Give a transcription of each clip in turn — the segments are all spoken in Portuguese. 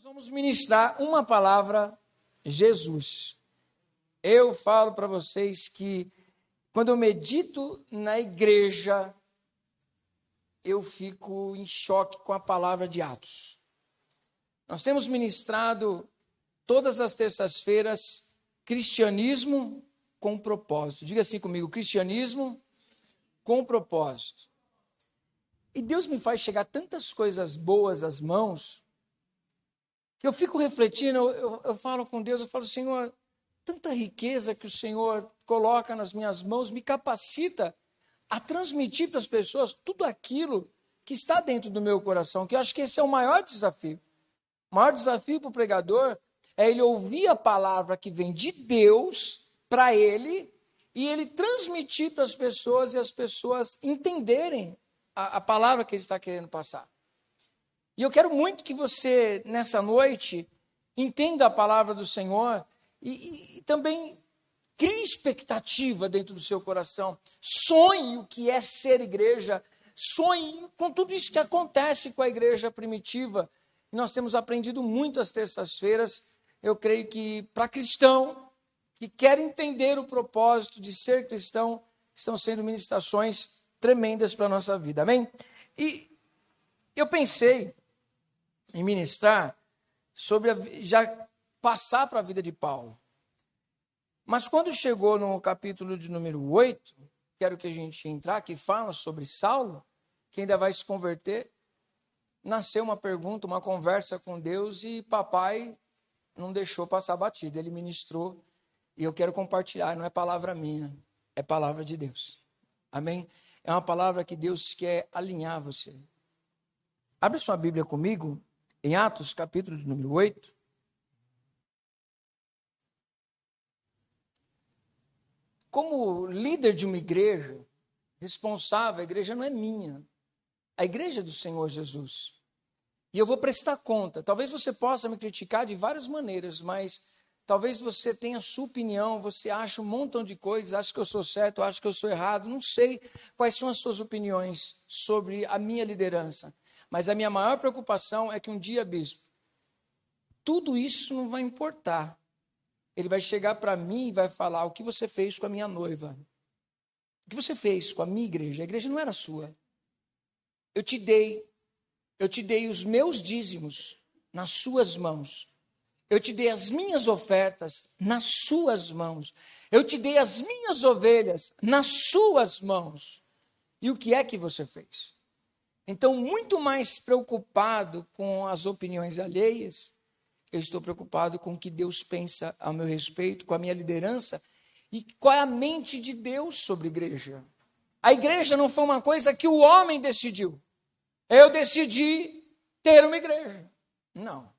Vamos ministrar uma palavra, Jesus. Eu falo para vocês que quando eu medito na igreja, eu fico em choque com a palavra de Atos. Nós temos ministrado todas as terças-feiras cristianismo com propósito. Diga assim comigo, cristianismo com propósito. E Deus me faz chegar tantas coisas boas às mãos, que eu fico refletindo, eu falo com Deus, eu falo, Senhor, tanta riqueza que o Senhor coloca nas minhas mãos, me capacita a transmitir para as pessoas tudo aquilo que está dentro do meu coração, que eu acho que esse é o maior desafio. O maior desafio para o pregador é ele ouvir a palavra que vem de Deus para ele, e ele transmitir para as pessoas e as pessoas entenderem a palavra que ele está querendo passar. E eu quero muito que você, nessa noite, entenda a palavra do Senhor e também crie expectativa dentro do seu coração. Sonhe o que é ser igreja. Sonhe com tudo isso que acontece com a igreja primitiva. Nós temos aprendido muito às terças-feiras. Eu creio que para cristão que quer entender o propósito de ser cristão, estão sendo ministrações tremendas para a nossa vida. Amém? E eu pensei em ministrar sobre já passar para a vida de Paulo. Mas quando chegou no capítulo de número 8, quero que a gente entrar, que fala sobre Saulo, que ainda vai se converter, nasceu uma pergunta, uma conversa com Deus, e papai não deixou passar batida, ele ministrou, e eu quero compartilhar, não é palavra minha, é palavra de Deus. Amém? É uma palavra que Deus quer alinhar você. Abre sua Bíblia comigo, em Atos, capítulo de número 8. Como líder de uma igreja, responsável, a igreja não é minha. A igreja é do Senhor Jesus. E eu vou prestar conta. Talvez você possa me criticar de várias maneiras, mas talvez você tenha a sua opinião, você acha um montão de coisas, acha que eu sou certo, acha que eu sou errado. Não sei quais são as suas opiniões sobre a minha liderança. Mas a minha maior preocupação é que um dia, bispo, tudo isso não vai importar. Ele vai chegar para mim e vai falar: o que você fez com a minha noiva? O que você fez com a minha igreja? A igreja não era sua. Eu te dei os meus dízimos nas suas mãos. Eu te dei as minhas ofertas nas suas mãos. Eu te dei as minhas ovelhas nas suas mãos. E o que é que você fez? Então, muito mais preocupado com as opiniões alheias, eu estou preocupado com o que Deus pensa ao meu respeito, com a minha liderança, e qual é a mente de Deus sobre a igreja. A igreja não foi uma coisa que o homem decidiu. Eu decidi ter uma igreja. Não.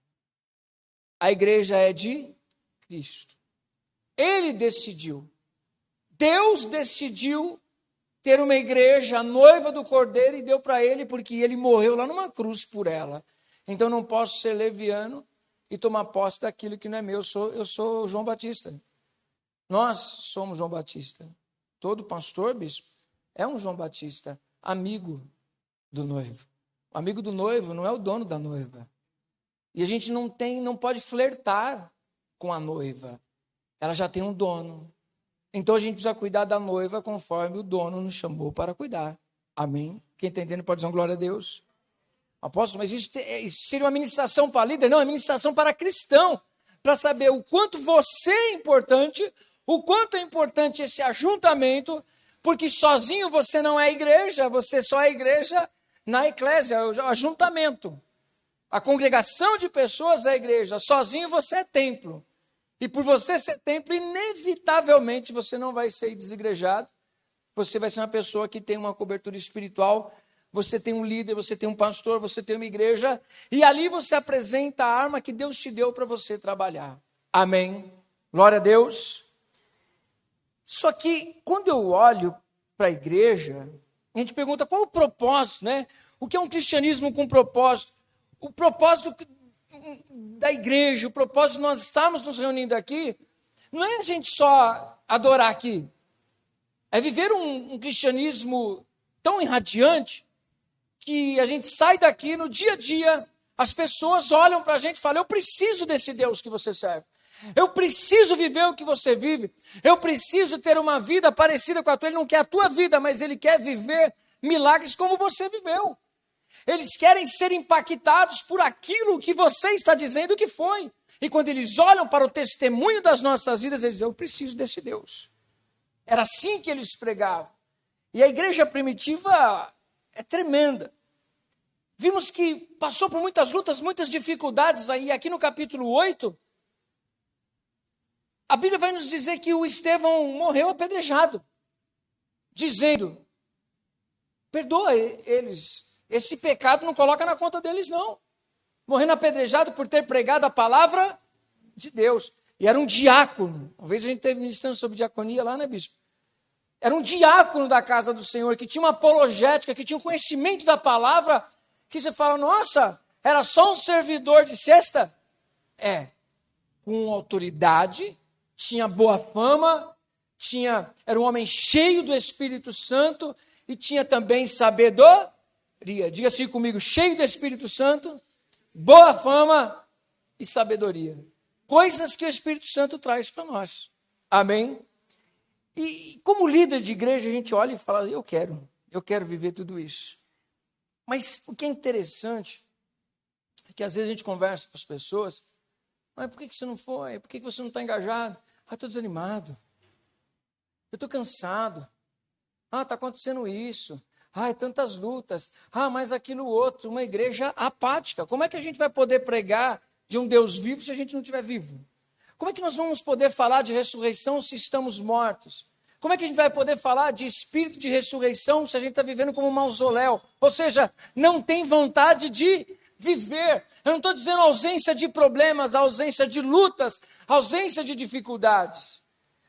A igreja é de Cristo. Ele decidiu. Deus decidiu ter uma igreja, a noiva do Cordeiro, e deu para ele, porque ele morreu lá numa cruz por ela. Então não posso ser leviano e tomar posse daquilo que não é meu. Eu sou João Batista. Nós somos João Batista. Todo pastor, bispo, é um João Batista, amigo do noivo. O amigo do noivo não é o dono da noiva. E a gente não pode flertar com a noiva. Ela já tem um dono. Então a gente precisa cuidar da noiva conforme o dono nos chamou para cuidar. Amém? Quem está entendendo pode dizer glória a Deus. Apóstolo, mas isso seria uma ministração para líder? Não, é ministração para cristão. Para saber o quanto você é importante, o quanto é importante esse ajuntamento, porque sozinho você não é igreja, você só é igreja na eclésia, o ajuntamento. A congregação de pessoas é a igreja, sozinho você é templo. E por você ser templo, inevitavelmente você não vai ser desigrejado. Você vai ser uma pessoa que tem uma cobertura espiritual. Você tem um líder, você tem um pastor, você tem uma igreja. E ali você apresenta a arma que Deus te deu para você trabalhar. Amém? Glória a Deus. Só que quando eu olho para a igreja, a gente pergunta qual o propósito, né? O que é um cristianismo com propósito? O propósito da igreja, o propósito de nós estarmos nos reunindo aqui, não é a gente só adorar aqui. É viver um cristianismo tão irradiante que a gente sai daqui no dia a dia As pessoas olham para a gente e falam, eu preciso desse Deus que você serve. Eu preciso viver o que você vive. Eu preciso ter uma vida parecida com a tua. Ele não quer a tua vida, mas ele quer viver milagres como você viveu. Eles querem ser impactados por aquilo que você está dizendo que foi. E quando eles olham para o testemunho das nossas vidas, eles dizem, eu preciso desse Deus. Era assim que eles pregavam. E a igreja primitiva é tremenda. Vimos que passou por muitas lutas, muitas dificuldades. Aí aqui no capítulo 8, a Bíblia vai nos dizer que o Estevão morreu apedrejado, dizendo, perdoa eles, esse pecado não coloca na conta deles não. Morrendo apedrejado por ter pregado a palavra de Deus. E era um diácono. Uma vez a gente teve ministrando sobre diaconia lá, né, bispo? Era um diácono da casa do Senhor, que tinha uma apologética, que tinha um conhecimento da palavra, que você fala, nossa, era só um servidor de cesta? Com autoridade, tinha boa fama, era um homem cheio do Espírito Santo e tinha também sabedoria. Diga assim comigo, cheio do Espírito Santo, boa fama e sabedoria. Coisas que o Espírito Santo traz para nós. Amém? E como líder de igreja, a gente olha e fala, eu quero viver tudo isso. Mas o que é interessante é que às vezes a gente conversa com as pessoas, mas por que você não foi? Por que você não está engajado? Estou desanimado. Eu estou cansado. Está acontecendo isso. Tantas lutas. Mas aquilo outro. Uma igreja apática. Como é que a gente vai poder pregar de um Deus vivo se a gente não estiver vivo? Como é que nós vamos poder falar de ressurreição se estamos mortos? Como é que a gente vai poder falar de espírito de ressurreição se a gente está vivendo como um mausoléu? Ou seja, não tem vontade de viver. Eu não estou dizendo ausência de problemas, ausência de lutas, ausência de dificuldades.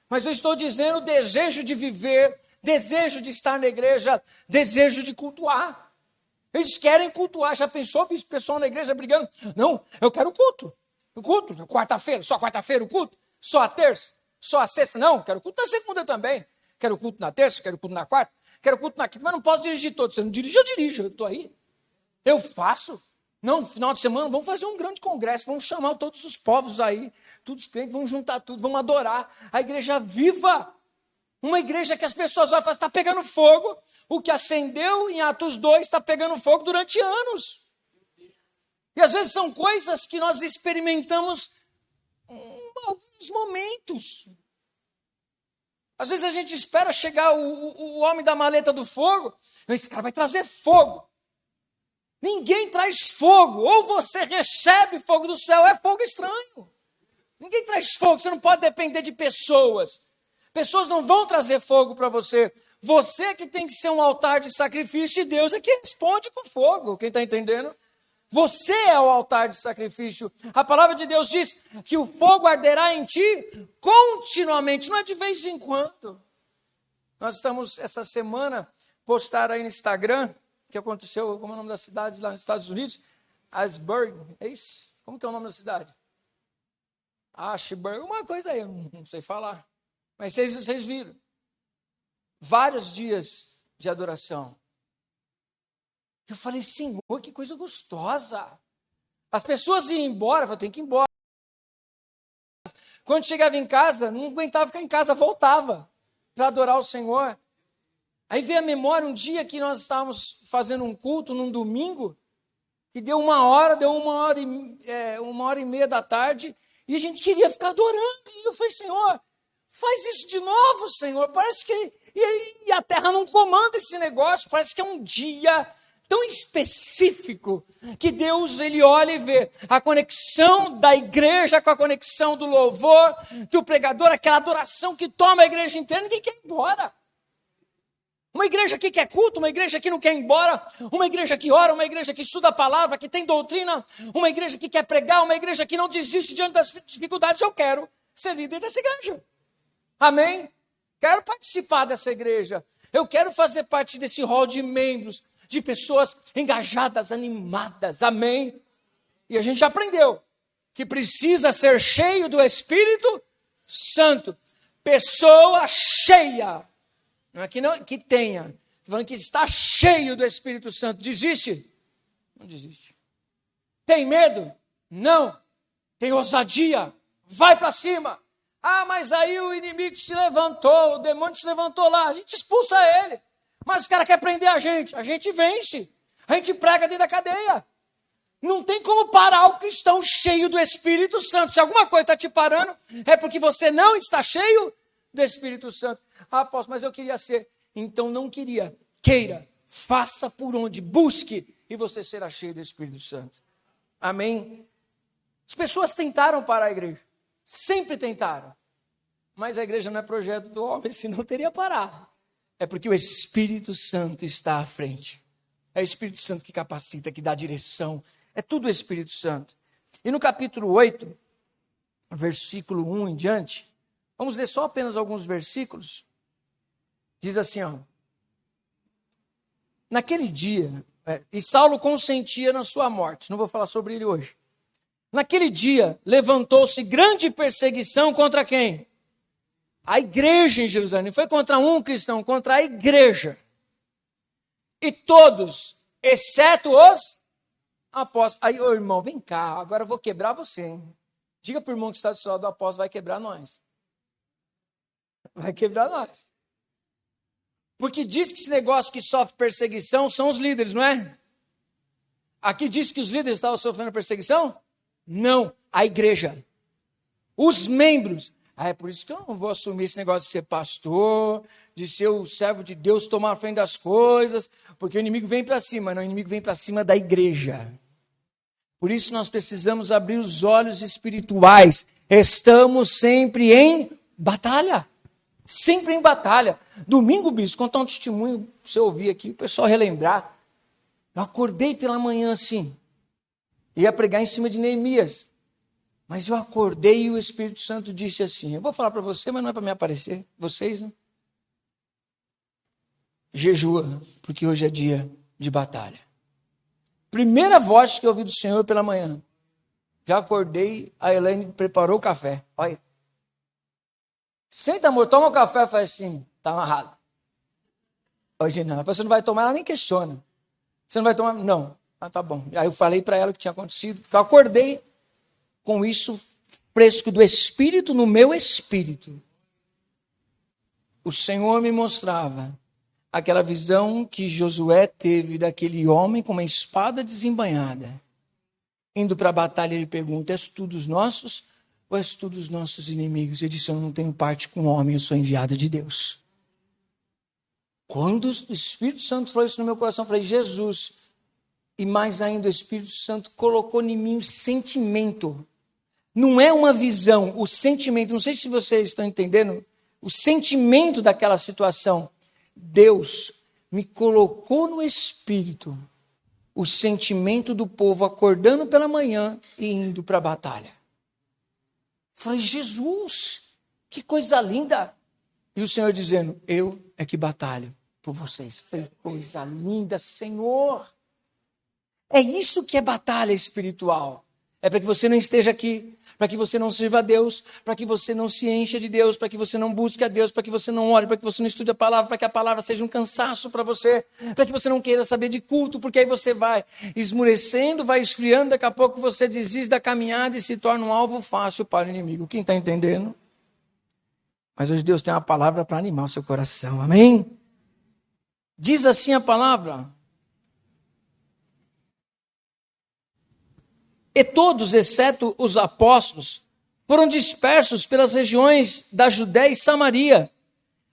Mas eu estou dizendo desejo de viver, desejo de estar na igreja, desejo de cultuar. Eles querem cultuar. Já pensou o pessoal na igreja brigando? Não, eu quero culto. O culto, quarta-feira, só quarta-feira o culto? Só a terça? Só a sexta? Não, quero culto na segunda também. Quero culto na terça, quero culto na quarta, quero culto na quinta, mas não posso dirigir todos. Você não dirige, eu dirijo, eu estou aí. Eu faço. Não, no final de semana, vamos fazer um grande congresso, vamos chamar todos os povos aí, todos os crentes, vamos juntar tudo, vamos adorar. A igreja viva. Uma igreja que as pessoas olham e falam, está pegando fogo. O que acendeu em Atos 2 está pegando fogo durante anos. E às vezes são coisas que nós experimentamos em alguns momentos. Às vezes a gente espera chegar o homem da maleta do fogo. Esse cara vai trazer fogo. Ninguém traz fogo. Ou você recebe fogo do céu, é fogo estranho. Ninguém traz fogo, você não pode depender de pessoas. Pessoas não vão trazer fogo para você. Você que tem que ser um altar de sacrifício, e Deus é que responde com fogo. Quem está entendendo? Você é o altar de sacrifício. A palavra de Deus diz que o fogo arderá em ti continuamente, não é de vez em quando. Nós estamos, essa semana, postar aí no Instagram, que aconteceu, como é o nome da cidade lá nos Estados Unidos? Asbury, é isso? Como que é o nome da cidade? Ashburn, uma coisa aí, eu não sei falar. Mas vocês viram. Vários dias de adoração. Eu falei, Senhor, que coisa gostosa. As pessoas iam embora, eu falei, tem que ir embora. Quando chegava em casa, não aguentava ficar em casa, voltava para adorar o Senhor. Aí veio a memória um dia que nós estávamos fazendo um culto num domingo, e deu uma hora e meia da tarde, e a gente queria ficar adorando. E eu falei, Senhor, faz isso de novo, Senhor. Parece que e a terra não comanda esse negócio, parece que é um dia tão específico que Deus, ele olha e vê a conexão da igreja com a conexão do louvor, do pregador, aquela adoração que toma a igreja inteira, ninguém quer ir embora. Uma igreja que quer culto, uma igreja que não quer ir embora, uma igreja que ora, uma igreja que estuda a palavra, que tem doutrina, uma igreja que quer pregar, uma igreja que não desiste diante das dificuldades. Eu quero ser líder dessa igreja. Amém? Quero participar dessa igreja. Eu quero fazer parte desse hall de membros, de pessoas engajadas, animadas. Amém? E a gente já aprendeu que precisa ser cheio do Espírito Santo. Pessoa cheia. Não é que tenha. Estou falando que está cheio do Espírito Santo. Desiste? Não desiste. Tem medo? Não. Tem ousadia? Vai para cima. Ah, mas aí o inimigo se levantou, o demônio se levantou lá, a gente expulsa ele. Mas o cara quer prender a gente vence. A gente prega dentro da cadeia. Não tem como parar o cristão cheio do Espírito Santo. Se alguma coisa está te parando, é porque você não está cheio do Espírito Santo. Ah, apóstolo, mas eu queria ser. Então não queria. Queira, faça por onde, busque, e você será cheio do Espírito Santo. Amém? As pessoas tentaram parar a igreja. Sempre tentaram. Mas a igreja não é projeto do homem, senão teria parado. É porque o Espírito Santo está à frente. É o Espírito Santo que capacita, que dá direção. É tudo o Espírito Santo. E no capítulo 8, versículo 1 em diante, vamos ler só apenas alguns versículos. Diz assim, ó. Naquele dia, e Saulo consentia na sua morte. Não vou falar sobre ele hoje. Naquele dia, levantou-se grande perseguição contra quem? A igreja em Jerusalém. Não foi contra um cristão, contra a igreja. E todos, exceto os apóstolos. Aí, ô irmão, vem cá, agora eu vou quebrar você, hein? Diga para o irmão que está do seu lado do apóstolo, vai quebrar nós. Vai quebrar nós. Porque diz que esse negócio que sofre perseguição são os líderes, não é? Aqui diz que os líderes estavam sofrendo perseguição? Não, a igreja. Os membros. É por isso que eu não vou assumir esse negócio de ser pastor, de ser o servo de Deus, tomar a frente das coisas, porque o inimigo vem para cima. Não, o inimigo vem para cima da igreja. Por isso nós precisamos abrir os olhos espirituais. Estamos sempre em batalha. Sempre em batalha. Domingo, bispo, contar um testemunho para você ouvir aqui, o pessoal relembrar. Eu acordei pela manhã assim, ia pregar em cima de Neemias. Mas eu acordei e o Espírito Santo disse assim, eu vou falar para você, mas não é para me aparecer, vocês, né? Jejua, porque hoje é dia de batalha. Primeira voz que eu ouvi do Senhor pela manhã. Já acordei, a Elaine preparou o café. Olha. Senta, amor, toma o café. Eu falei assim, tá amarrado. Hoje não. Você não vai tomar, ela nem questiona. Você não vai tomar? Não. Ah, tá bom. Aí eu falei para ela o que tinha acontecido. Eu acordei com isso fresco do Espírito no meu espírito. O Senhor me mostrava aquela visão que Josué teve daquele homem com uma espada desembainhada. Indo para a batalha, ele pergunta, és tu dos nossos ou és tu dos nossos inimigos? Eu disse, eu não tenho parte com o homem, eu sou enviado de Deus. Quando o Espírito Santo falou isso no meu coração, eu falei, Jesus, e mais ainda o Espírito Santo colocou em mim um sentimento. Não é uma visão, o sentimento, não sei se vocês estão entendendo, o sentimento daquela situação. Deus me colocou no Espírito o sentimento do povo acordando pela manhã e indo para a batalha. Falei, Jesus, que coisa linda. E o Senhor dizendo, eu é que batalho por vocês. Falei, coisa linda, Senhor. É isso que é batalha espiritual. É para que você não esteja aqui, para que você não sirva a Deus, para que você não se encha de Deus, para que você não busque a Deus, para que você não ore, para que você não estude a palavra, para que a palavra seja um cansaço para você, para que você não queira saber de culto, porque aí você vai esmurecendo, vai esfriando, daqui a pouco você desiste da caminhada e se torna um alvo fácil para o inimigo. Quem está entendendo? Mas hoje Deus tem uma palavra para animar o seu coração, amém? Diz assim a palavra. E todos, exceto os apóstolos, foram dispersos pelas regiões da Judéia e Samaria.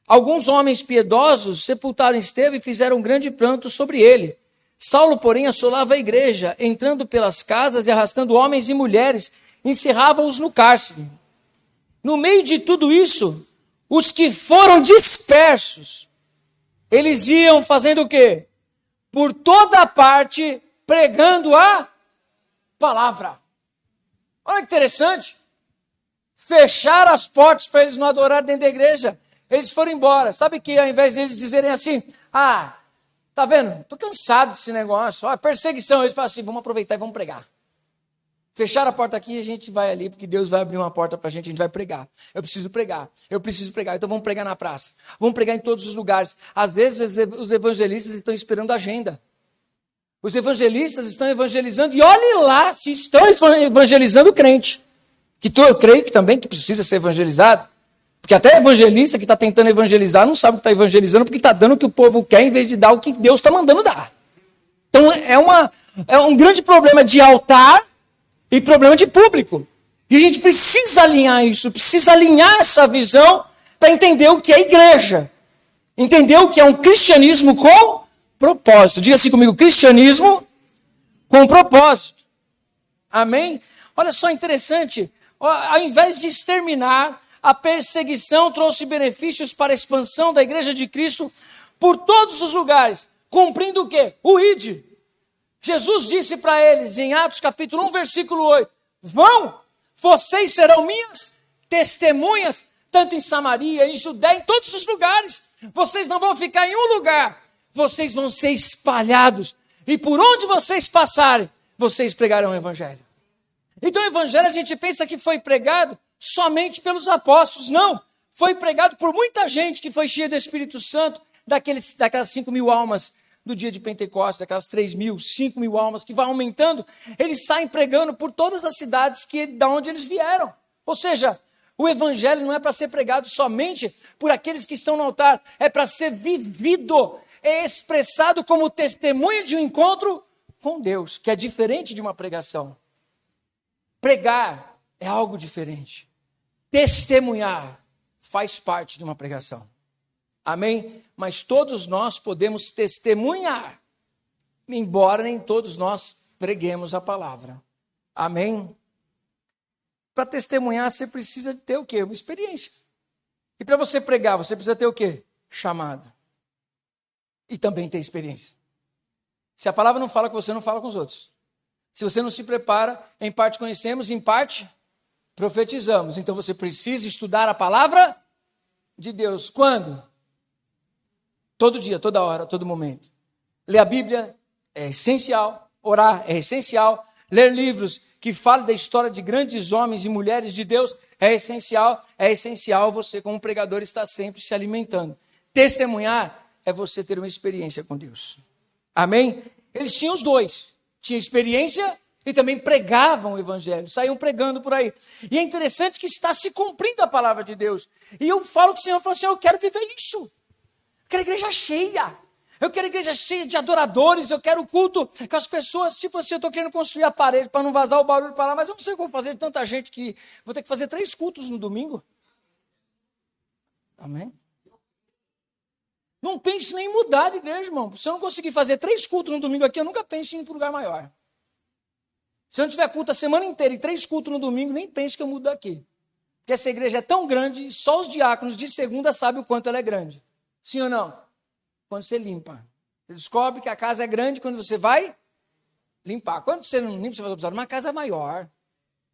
Alguns homens piedosos sepultaram Estevão e fizeram um grande pranto sobre ele. Saulo, porém, assolava a igreja, entrando pelas casas e arrastando homens e mulheres, encerrava-os no cárcere. No meio de tudo isso, os que foram dispersos, eles iam fazendo o quê? Por toda parte, pregando a palavra. Olha que interessante. Fecharam as portas para eles não adorarem dentro da igreja. Eles foram embora. Sabe que ao invés de eles dizerem assim, tá vendo? Estou cansado desse negócio. Perseguição. Eles falam assim, vamos aproveitar e vamos pregar. Fecharam a porta aqui e a gente vai ali, porque Deus vai abrir uma porta para a gente vai pregar. Eu preciso pregar. Então vamos pregar na praça. Vamos pregar em todos os lugares. Às vezes os evangelistas estão esperando a agenda. Os evangelistas estão evangelizando, e olhe lá se estão evangelizando o crente. Eu creio que também que precisa ser evangelizado. Porque até evangelista que está tentando evangelizar não sabe o que está evangelizando, porque está dando o que o povo quer em vez de dar o que Deus está mandando dar. Então é um grande problema de altar e problema de público. E a gente precisa alinhar isso, precisa alinhar essa visão para entender o que é igreja. Entender o que é um cristianismo com propósito. Diga assim comigo, cristianismo com propósito. Amém? Olha só, interessante. Ao invés de exterminar, a perseguição trouxe benefícios para a expansão da igreja de Cristo por todos os lugares, cumprindo o quê? O ide. Jesus disse para eles em Atos capítulo 1, versículo 8, vão, vocês serão minhas testemunhas, tanto em Samaria, em Judéia, em todos os lugares. Vocês não vão ficar em um lugar, vocês vão ser espalhados. E por onde vocês passarem, vocês pregarão o evangelho. Então o evangelho a gente pensa que foi pregado somente pelos apóstolos. Não, foi pregado por muita gente que foi cheia do Espírito Santo, daquelas 5.000 almas do dia de Pentecostes, daquelas 3.000, 5.000 almas que vai aumentando. Eles saem pregando por todas as cidades da onde eles vieram. Ou seja, o evangelho não é para ser pregado somente por aqueles que estão no altar, é para ser vivido, é expressado como testemunho de um encontro com Deus, que é diferente de uma pregação. Pregar é algo diferente. Testemunhar faz parte de uma pregação. Amém? Mas todos nós podemos testemunhar, embora nem todos nós preguemos a palavra. Amém? Para testemunhar, você precisa ter o quê? Uma experiência. E para você pregar, você precisa ter o quê? Chamado. E também ter experiência. Se a palavra não fala com você, não fala com os outros. Se você não se prepara, em parte conhecemos, em parte profetizamos. Então você precisa estudar a palavra de Deus. Quando? Todo dia, toda hora, todo momento. Ler a Bíblia é essencial. Orar é essencial. Ler livros que falem da história de grandes homens e mulheres de Deus é essencial. É essencial você, como pregador, estar sempre se alimentando. Testemunhar é você ter uma experiência com Deus. Amém? Eles tinham os dois. Tinha experiência e também pregavam o evangelho. Saíam pregando por aí. E é interessante que está se cumprindo a palavra de Deus. E eu falo com o Senhor, eu quero viver isso. Eu quero igreja cheia. Eu quero igreja cheia de adoradores. Eu quero culto com as pessoas. Tipo assim, eu estou querendo construir a parede para não vazar o barulho para lá. Mas eu não sei como fazer de tanta gente que vou ter que fazer 3 cultos no domingo. Amém? Não pense nem em mudar de igreja, irmão. Se eu não conseguir fazer 3 cultos no domingo aqui, eu nunca pense em ir para um lugar maior. Se eu não tiver culto a semana inteira e 3 cultos no domingo, nem pense que eu mudo daqui. Porque essa igreja é tão grande, só os diáconos de segunda sabem o quanto ela é grande. Sim ou não? Quando você limpa. Você descobre que a casa é grande quando você vai limpar. Quando você não limpa, você vai precisar de uma casa maior.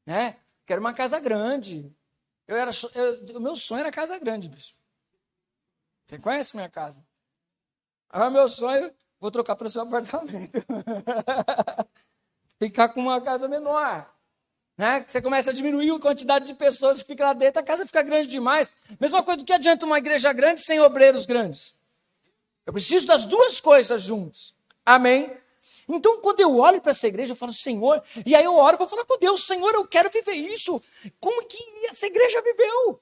Né? Quero uma casa grande. O meu sonho era casa grande, bispo. Você conhece minha casa? Agora meu sonho, vou trocar para o seu apartamento. Ficar com uma casa menor. Né? Você começa a diminuir a quantidade de pessoas que ficam lá dentro, a casa fica grande demais. Mesma coisa do que adianta uma igreja grande sem obreiros grandes. Eu preciso das duas coisas juntas. Amém? Então, quando eu olho para essa igreja, eu falo, Senhor, e aí eu oro para falar com Deus, Senhor, eu quero viver isso. Como que essa igreja viveu?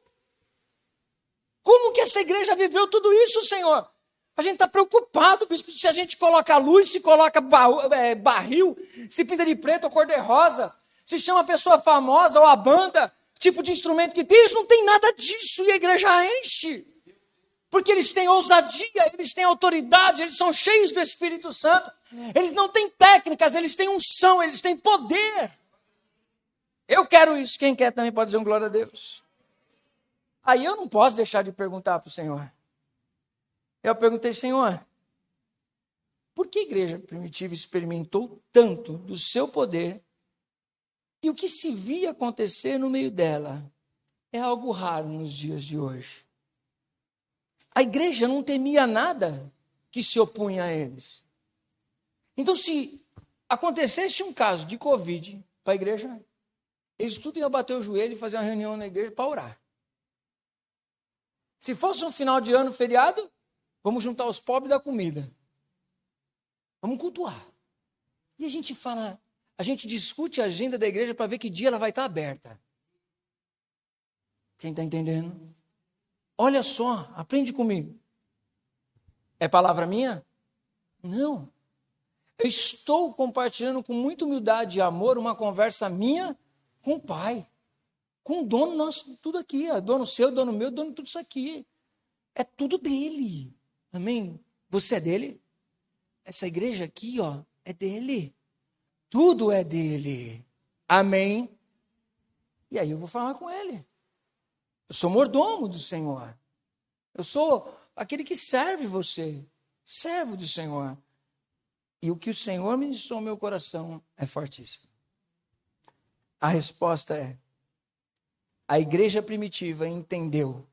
Como que essa igreja viveu tudo isso, Senhor? A gente está preocupado, bispo, se a gente coloca luz, se coloca barril, se pinta de preto ou cor de rosa, se chama a pessoa famosa ou a banda, tipo de instrumento que tem, eles não têm nada disso e a igreja enche. Porque eles têm ousadia, eles têm autoridade, eles são cheios do Espírito Santo, eles não têm técnicas, eles têm unção, eles têm poder. Eu quero isso, quem quer também pode dizer um glória a Deus. Aí eu não posso deixar de perguntar para o Senhor. Eu perguntei, Senhor, por que a igreja primitiva experimentou tanto do seu poder e o que se via acontecer no meio dela é algo raro nos dias de hoje? A igreja não temia nada que se opunha a eles. Então, se acontecesse um caso de Covid para a igreja, eles tudo iam bater o joelho e fazer uma reunião na igreja para orar. Se fosse um final de ano feriado, vamos juntar os pobres da comida. Vamos cultuar. E a gente fala, a gente discute a agenda da igreja para ver que dia ela vai estar aberta. Quem está entendendo? Olha só, aprende comigo. É palavra minha? Não. Eu estou compartilhando com muita humildade e amor uma conversa minha com o Pai. Com o dono nosso, tudo aqui. Dono seu, dono meu, dono tudo isso aqui. É tudo dele. Amém? Você é dele? Essa igreja aqui, ó, é dele. Tudo é dele. Amém? E aí eu vou falar com ele. Eu sou mordomo do Senhor. Eu sou aquele que serve você. Servo do Senhor. E o que o Senhor ministrou no meu coração é fortíssimo. A resposta é: a igreja primitiva entendeu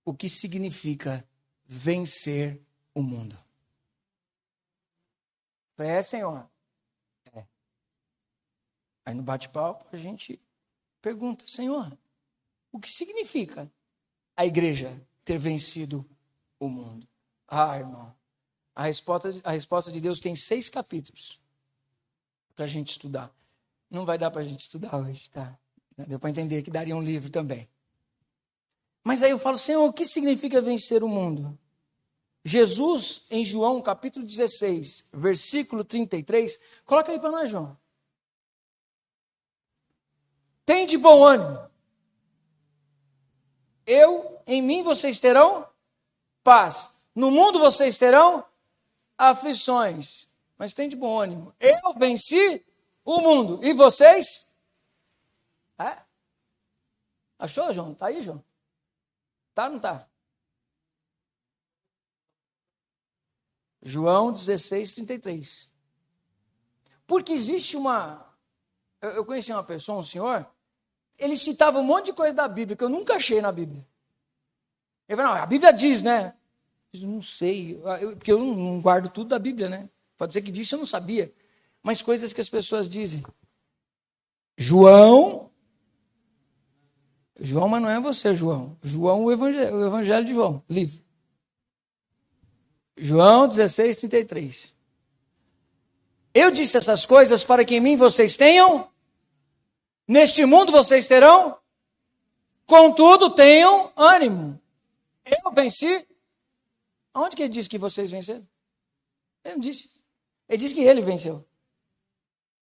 o que significa vencer o mundo. É, Senhor? É. Aí no bate-papo a gente pergunta: Senhor, o que significa a igreja ter vencido o mundo? Ah, irmão, a resposta de Deus tem 6 capítulos para a gente estudar. Não vai dar para a gente estudar hoje, tá? Deu para entender que daria um livro também. Mas aí eu falo: Senhor, o que significa vencer o mundo? Jesus, em João capítulo 16, versículo 33, coloca aí para nós, João. Tem de bom ânimo. Em mim vocês terão paz. No mundo vocês terão aflições. Mas tem de bom ânimo. Eu venci o mundo. E vocês? É? Achou, João? Tá aí, João? Tá ou não tá? João 16, 33. Porque existe uma... Eu conheci uma pessoa, um senhor, ele citava um monte de coisa da Bíblia, que eu nunca achei na Bíblia. Ele falou: não, a Bíblia diz, né? Eu não sei, porque eu não guardo tudo da Bíblia, né? Pode ser que disse, eu não sabia. Mas coisas que as pessoas dizem. João, mas não é você, João. João, o Evangelho de João, livro. João 16, 33. Eu disse essas coisas para que em mim vocês tenham, neste mundo vocês terão, contudo tenham ânimo. Eu venci. Aonde que ele disse que vocês venceram? Ele não disse. Ele disse que ele venceu.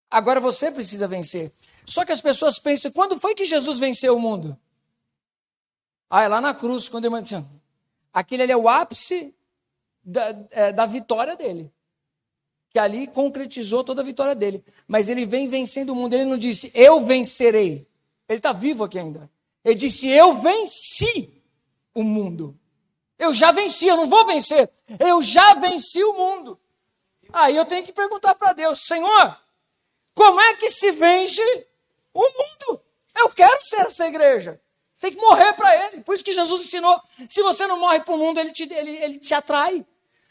Agora você precisa vencer. Só que as pessoas pensam: quando foi que Jesus venceu o mundo? Ah, é lá na cruz, quando ele... Aquele ali é o ápice da vitória dele. Que ali concretizou toda a vitória dele. Mas ele vem vencendo o mundo. Ele não disse: eu vencerei. Ele está vivo aqui ainda. Ele disse: eu venci o mundo. Eu já venci, eu não vou vencer. Eu já venci o mundo. Aí eu tenho que perguntar para Deus: Senhor, como é que se vence o mundo? Eu quero ser essa igreja. Tem que morrer para ele. Por isso que Jesus ensinou: se você não morre para o mundo, ele te atrai.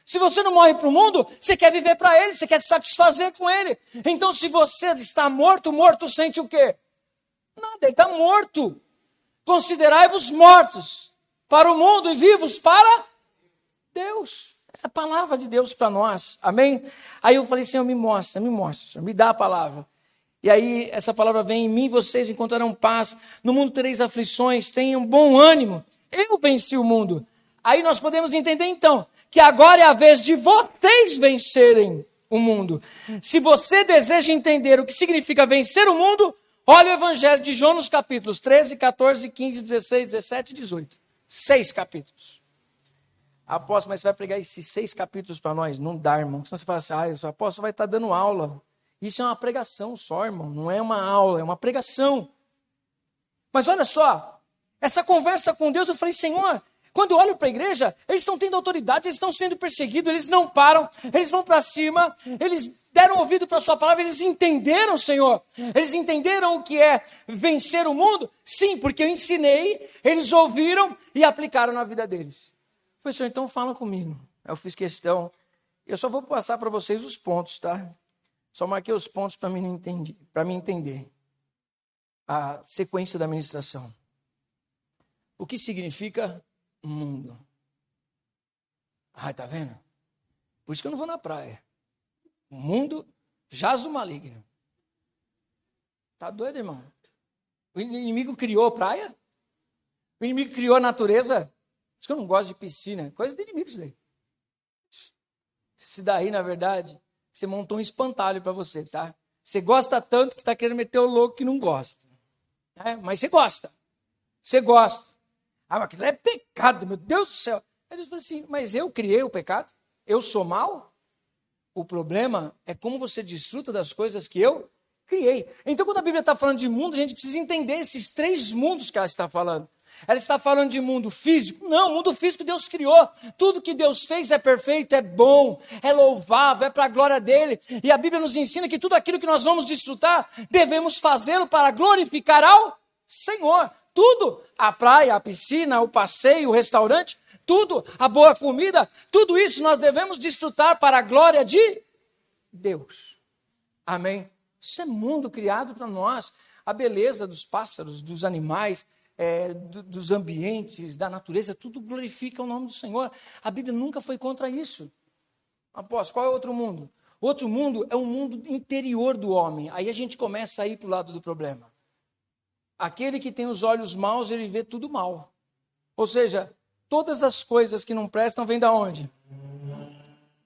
Se você não morre para o mundo, você quer viver para ele, você quer se satisfazer com ele. Então, se você está morto, morto sente o quê? Nada, ele está morto. Considerai-vos mortos para o mundo e vivos para Deus. É a palavra de Deus para nós, amém? Aí eu falei: Senhor, me mostra, Senhor, me dá a palavra. E aí essa palavra vem: em mim vocês encontrarão paz, no mundo tereis aflições, tenham bom ânimo, eu venci o mundo. Aí nós podemos entender então, que agora é a vez de vocês vencerem o mundo. Se você deseja entender o que significa vencer o mundo, olha o Evangelho de João nos capítulos 13, 14, 15, 16, 17 e 18. 6 capítulos. Apóstolo, mas você vai pregar esses 6 capítulos para nós? Não dá, irmão. Senão você fala assim: o apóstolo vai estar dando aula. Isso é uma pregação só, irmão. Não é uma aula, é uma pregação. Mas olha só, essa conversa com Deus, eu falei: Senhor, quando eu olho para a igreja, eles estão tendo autoridade, eles estão sendo perseguidos, eles não param, eles vão para cima, eles deram ouvido para a sua palavra, eles entenderam, Senhor. Eles entenderam o que é vencer o mundo? Sim, porque eu ensinei, eles ouviram e aplicaram na vida deles. Eu falei: Senhor, então fala comigo. Eu fiz questão, eu só vou passar para vocês os pontos, tá? Só marquei os pontos para mim entender a sequência da ministração. O que significa mundo? Ah, tá vendo? Por isso que eu não vou na praia. O mundo Jaz o maligno. Tá doido, irmão? O inimigo criou a praia? O inimigo criou a natureza? Por isso que eu não gosto de piscina. Coisa do inimigo isso daí. Se daí, na verdade, você montou um espantalho para você, tá? Você gosta tanto que está querendo meter o louco que não gosta. Mas você gosta. Você gosta. Mas aquilo é pecado, meu Deus do céu. Aí Deus fala assim, mas eu criei o pecado? Eu sou mal? O problema é como você desfruta das coisas que eu criei. Então, quando a Bíblia está falando de mundo, a gente precisa entender esses 3 mundos que ela está falando. Ela está falando de mundo físico? Não, o mundo físico Deus criou. Tudo que Deus fez é perfeito, é bom, é louvável, é para a glória dele. E a Bíblia nos ensina que tudo aquilo que nós vamos desfrutar, devemos fazê-lo para glorificar ao Senhor. Tudo, a praia, a piscina, o passeio, o restaurante, tudo, a boa comida, tudo isso nós devemos desfrutar para a glória de Deus. Amém? Isso é mundo criado para nós. A beleza dos pássaros, dos animais, dos ambientes, da natureza, tudo glorifica o nome do Senhor. A Bíblia nunca foi contra isso. Apóstolo, qual é o outro mundo? Outro mundo é o mundo interior do homem. Aí a gente começa a ir para o lado do problema. Aquele que tem os olhos maus, ele vê tudo mal. Ou seja, todas as coisas que não prestam vêm da onde?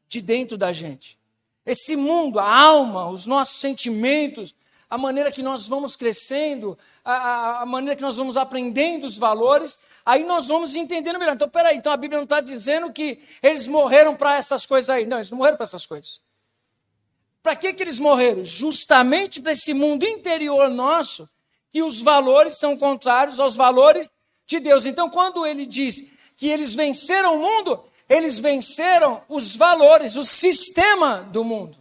De dentro da gente. Esse mundo, a alma, os nossos sentimentos, a maneira que nós vamos crescendo, a maneira que nós vamos aprendendo os valores, aí nós vamos entendendo melhor. Então, peraí, então a Bíblia não está dizendo que eles morreram para essas coisas aí. Não, eles não morreram para essas coisas. Para que eles morreram? Justamente para esse mundo interior nosso, que os valores são contrários aos valores de Deus. Então, quando ele diz que eles venceram o mundo, eles venceram os valores, o sistema do mundo.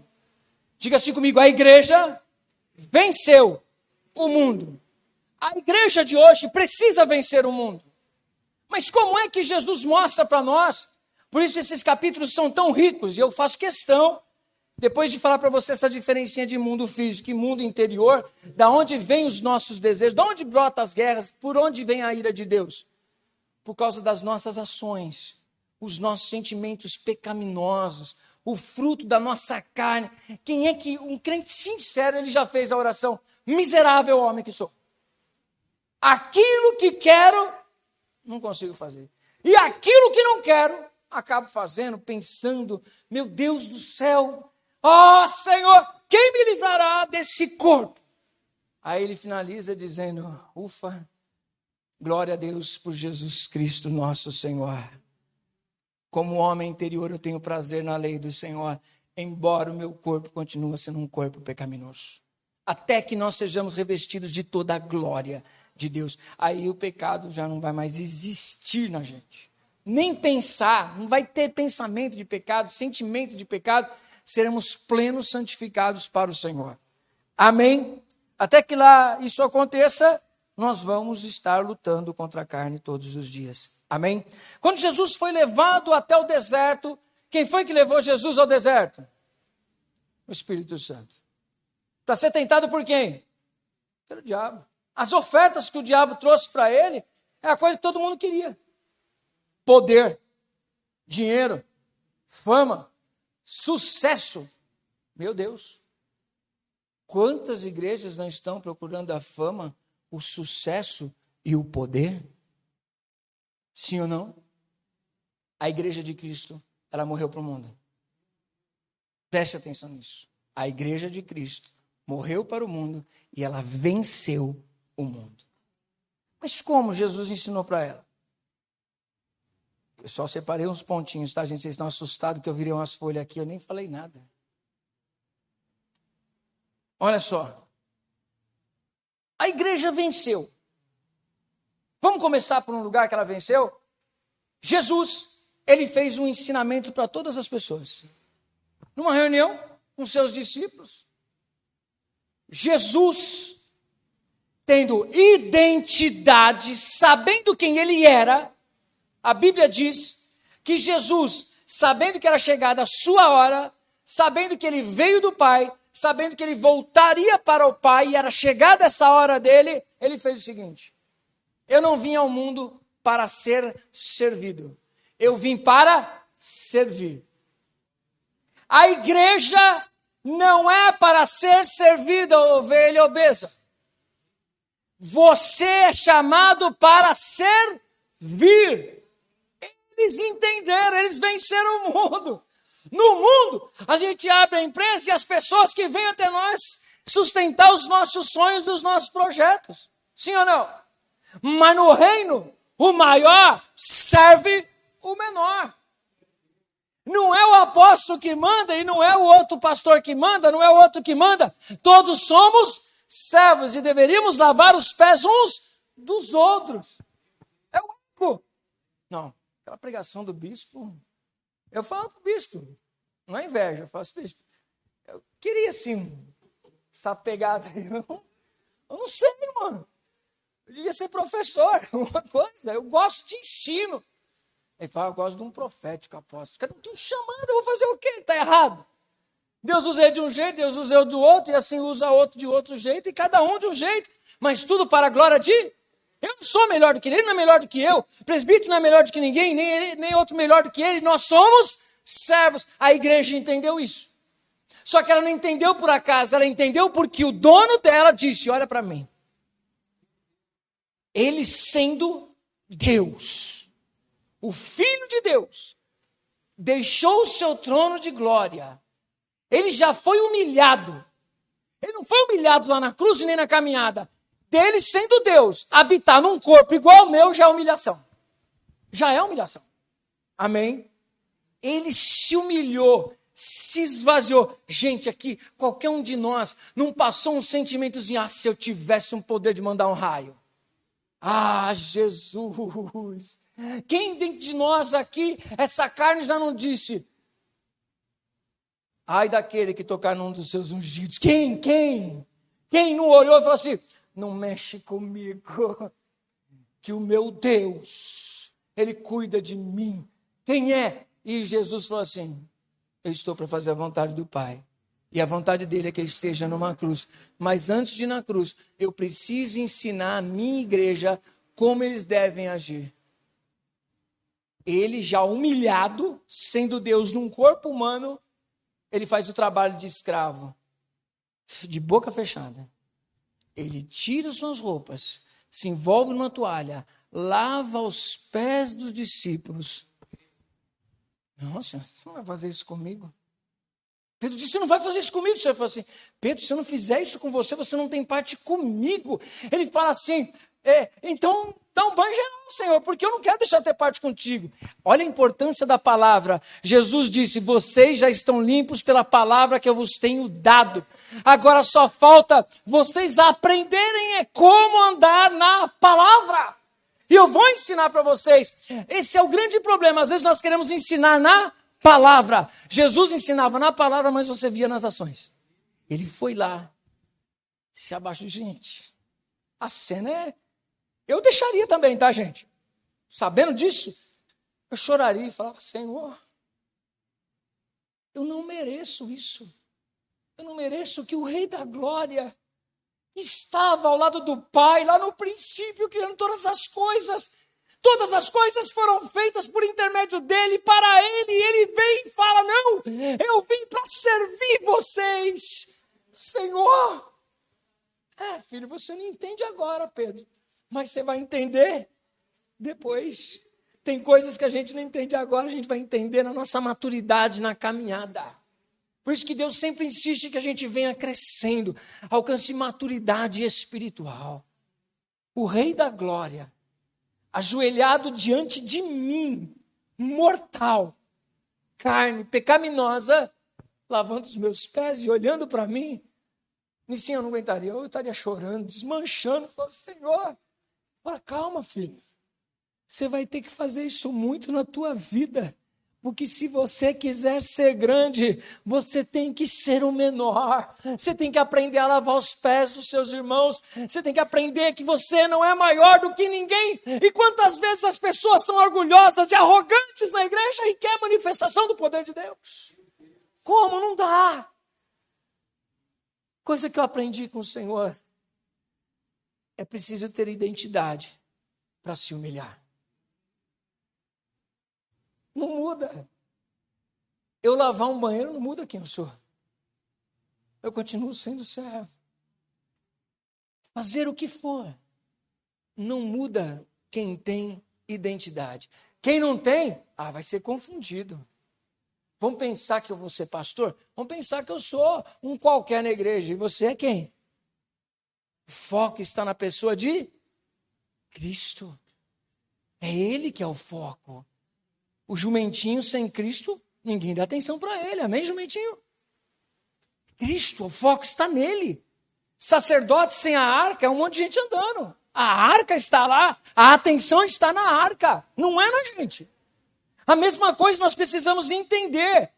Diga assim comigo, a igreja venceu o mundo. A igreja de hoje precisa vencer o mundo. Mas como é que Jesus mostra para nós? Por isso esses capítulos são tão ricos, e eu faço questão, depois de falar para você essa diferencinha de mundo físico e mundo interior, da onde vêm os nossos desejos, de onde brotam as guerras, por onde vem a ira de Deus? Por causa das nossas ações, os nossos sentimentos pecaminosos, o fruto da nossa carne. Quem é que, um crente sincero, ele já fez a oração, miserável homem que sou. Aquilo que quero, não consigo fazer. E aquilo que não quero, acabo fazendo, pensando, meu Deus do céu, ó Senhor, quem me livrará desse corpo? Aí ele finaliza dizendo, ufa, glória a Deus por Jesus Cristo nosso Senhor. Como homem interior eu tenho prazer na lei do Senhor, embora o meu corpo continue sendo um corpo pecaminoso. Até que nós sejamos revestidos de toda a glória de Deus. Aí o pecado já não vai mais existir na gente. Nem pensar, não vai ter pensamento de pecado, sentimento de pecado, seremos plenos santificados para o Senhor. Amém? Até que lá isso aconteça, nós vamos estar lutando contra a carne todos os dias. Amém? Quando Jesus foi levado até o deserto, quem foi que levou Jesus ao deserto? O Espírito Santo. Para ser tentado por quem? Pelo diabo. As ofertas que o diabo trouxe para ele é a coisa que todo mundo queria. Poder, dinheiro, fama, sucesso. Meu Deus. Quantas igrejas não estão procurando a fama, o sucesso e o poder? Sim ou não? A igreja de Cristo, ela morreu para o mundo. Preste atenção nisso. A igreja de Cristo morreu para o mundo e ela venceu o mundo. Mas como Jesus ensinou para ela? Eu só separei uns pontinhos, tá, gente? Vocês estão assustados que eu virei umas folhas aqui, eu nem falei nada. Olha só. A igreja venceu. Vamos começar por um lugar que ela venceu? Jesus, ele fez um ensinamento para todas as pessoas. Numa reunião com seus discípulos, Jesus, tendo identidade, sabendo quem ele era, a Bíblia diz que Jesus, sabendo que era chegada a sua hora, sabendo que ele veio do Pai, sabendo que ele voltaria para o Pai e era chegada essa hora dele, ele fez o seguinte: eu não vim ao mundo para ser servido, eu vim para servir. A igreja não é para ser servida, ovelha obesa. Você é chamado para servir. Eles entenderam, eles venceram o mundo. No mundo, a gente abre a empresa e as pessoas que vêm até nós sustentar os nossos sonhos e os nossos projetos. Sim ou não? Mas no reino, o maior serve o menor. Não é o apóstolo que manda e não é o outro pastor que manda, não é o outro que manda. Todos somos servos e deveríamos lavar os pés uns dos outros. É o único. Não, aquela pregação do bispo, eu falo para o bispo, não é inveja, eu faço bispo. Eu queria sim, essa pegada aí. Eu não sei, mano. Eu devia ser professor, uma coisa. Eu gosto de ensino. Ele fala, eu gosto de um profético apóstolo. Cada um tem um chamado, eu vou fazer o quê? Está errado. Deus usa ele de um jeito, Deus usa eu do outro, e assim usa outro de outro jeito, e cada um de um jeito. Mas tudo para a glória de... Eu não sou melhor do que ele não é melhor do que eu. O presbítero não é melhor do que ninguém, nem outro melhor do que ele. Nós somos servos. A igreja entendeu isso. Só que ela não entendeu por acaso, ela entendeu porque o dono dela disse, olha para mim. Ele sendo Deus, o Filho de Deus, deixou o seu trono de glória. Ele já foi humilhado. Ele não foi humilhado lá na cruz e nem na caminhada. Dele sendo Deus, habitar num corpo igual ao meu já é humilhação. Já é humilhação. Amém? Ele se humilhou, se esvaziou. Gente, aqui, qualquer um de nós não passou um sentimentozinho, se eu tivesse um poder de mandar um raio. Ah, Jesus! Quem dentro de nós aqui, essa carne já não disse, ai daquele que tocar num dos seus ungidos. Quem? Quem não olhou e falou assim, não mexe comigo, que o meu Deus, Ele cuida de mim. Quem é? E Jesus falou assim, eu estou para fazer a vontade do Pai. E a vontade dele é que ele esteja numa cruz. Mas antes de ir na cruz, eu preciso ensinar a minha igreja como eles devem agir. Ele já humilhado, sendo Deus num corpo humano, ele faz o trabalho de escravo, de boca fechada. Ele tira suas roupas, se envolve numa toalha, lava os pés dos discípulos. Nossa, você não vai fazer isso comigo? Pedro disse, você não vai fazer isso comigo. Você falou assim, Pedro, se eu não fizer isso com você, você não tem parte comigo. Ele fala assim, então dá um banho geral, Senhor, porque eu não quero deixar de ter parte contigo. Olha a importância da palavra. Jesus disse, vocês já estão limpos pela palavra que eu vos tenho dado. Agora só falta vocês aprenderem como andar na palavra. E eu vou ensinar para vocês. Esse é o grande problema. Às vezes nós queremos ensinar na palavra. Jesus ensinava na palavra, mas você via nas ações. Ele foi lá, se abaixou. Gente, a cena é... Eu deixaria também, tá, gente? Sabendo disso, eu choraria e falava, Senhor, eu não mereço isso. Eu não mereço que o Rei da Glória estava ao lado do Pai, lá no princípio, criando todas as coisas. Todas as coisas foram feitas por intermédio dele, para ele. E ele vem e fala, não, eu vim para servir vocês. Senhor, filho, você não entende agora, Pedro. Mas você vai entender depois. Tem coisas que a gente não entende agora, a gente vai entender na nossa maturidade, na caminhada. Por isso que Deus sempre insiste que a gente venha crescendo, alcance maturidade espiritual. O Rei da Glória, ajoelhado diante de mim, mortal, carne pecaminosa, lavando os meus pés e olhando para mim, nisso eu não aguentaria, eu estaria chorando, desmanchando, falando, Senhor, fala, calma, filho, você vai ter que fazer isso muito na tua vida, porque se você quiser ser grande, você tem que ser o menor, você tem que aprender a lavar os pés dos seus irmãos, você tem que aprender que você não é maior do que ninguém, e quantas vezes as pessoas são orgulhosas e arrogantes na igreja e querem manifestação do poder de Deus. Como? Não dá. Coisa que eu aprendi com o Senhor, é preciso ter identidade para se humilhar. Não muda. Eu lavar um banheiro não muda quem eu sou. eu continuo sendo servo. Fazer o que for não muda quem tem identidade. Quem não tem, vai ser confundido. Vamos pensar que eu vou ser pastor? Vamos pensar que eu sou um qualquer na igreja. E você é quem? O foco está na pessoa de Cristo. É Ele que é o foco. O jumentinho sem Cristo, ninguém dá atenção para ele. Amém, jumentinho? Cristo, o foco está nele. Sacerdote sem a arca é um monte de gente andando. A arca está lá, a atenção está na arca, não é na gente. A mesma coisa nós precisamos entender.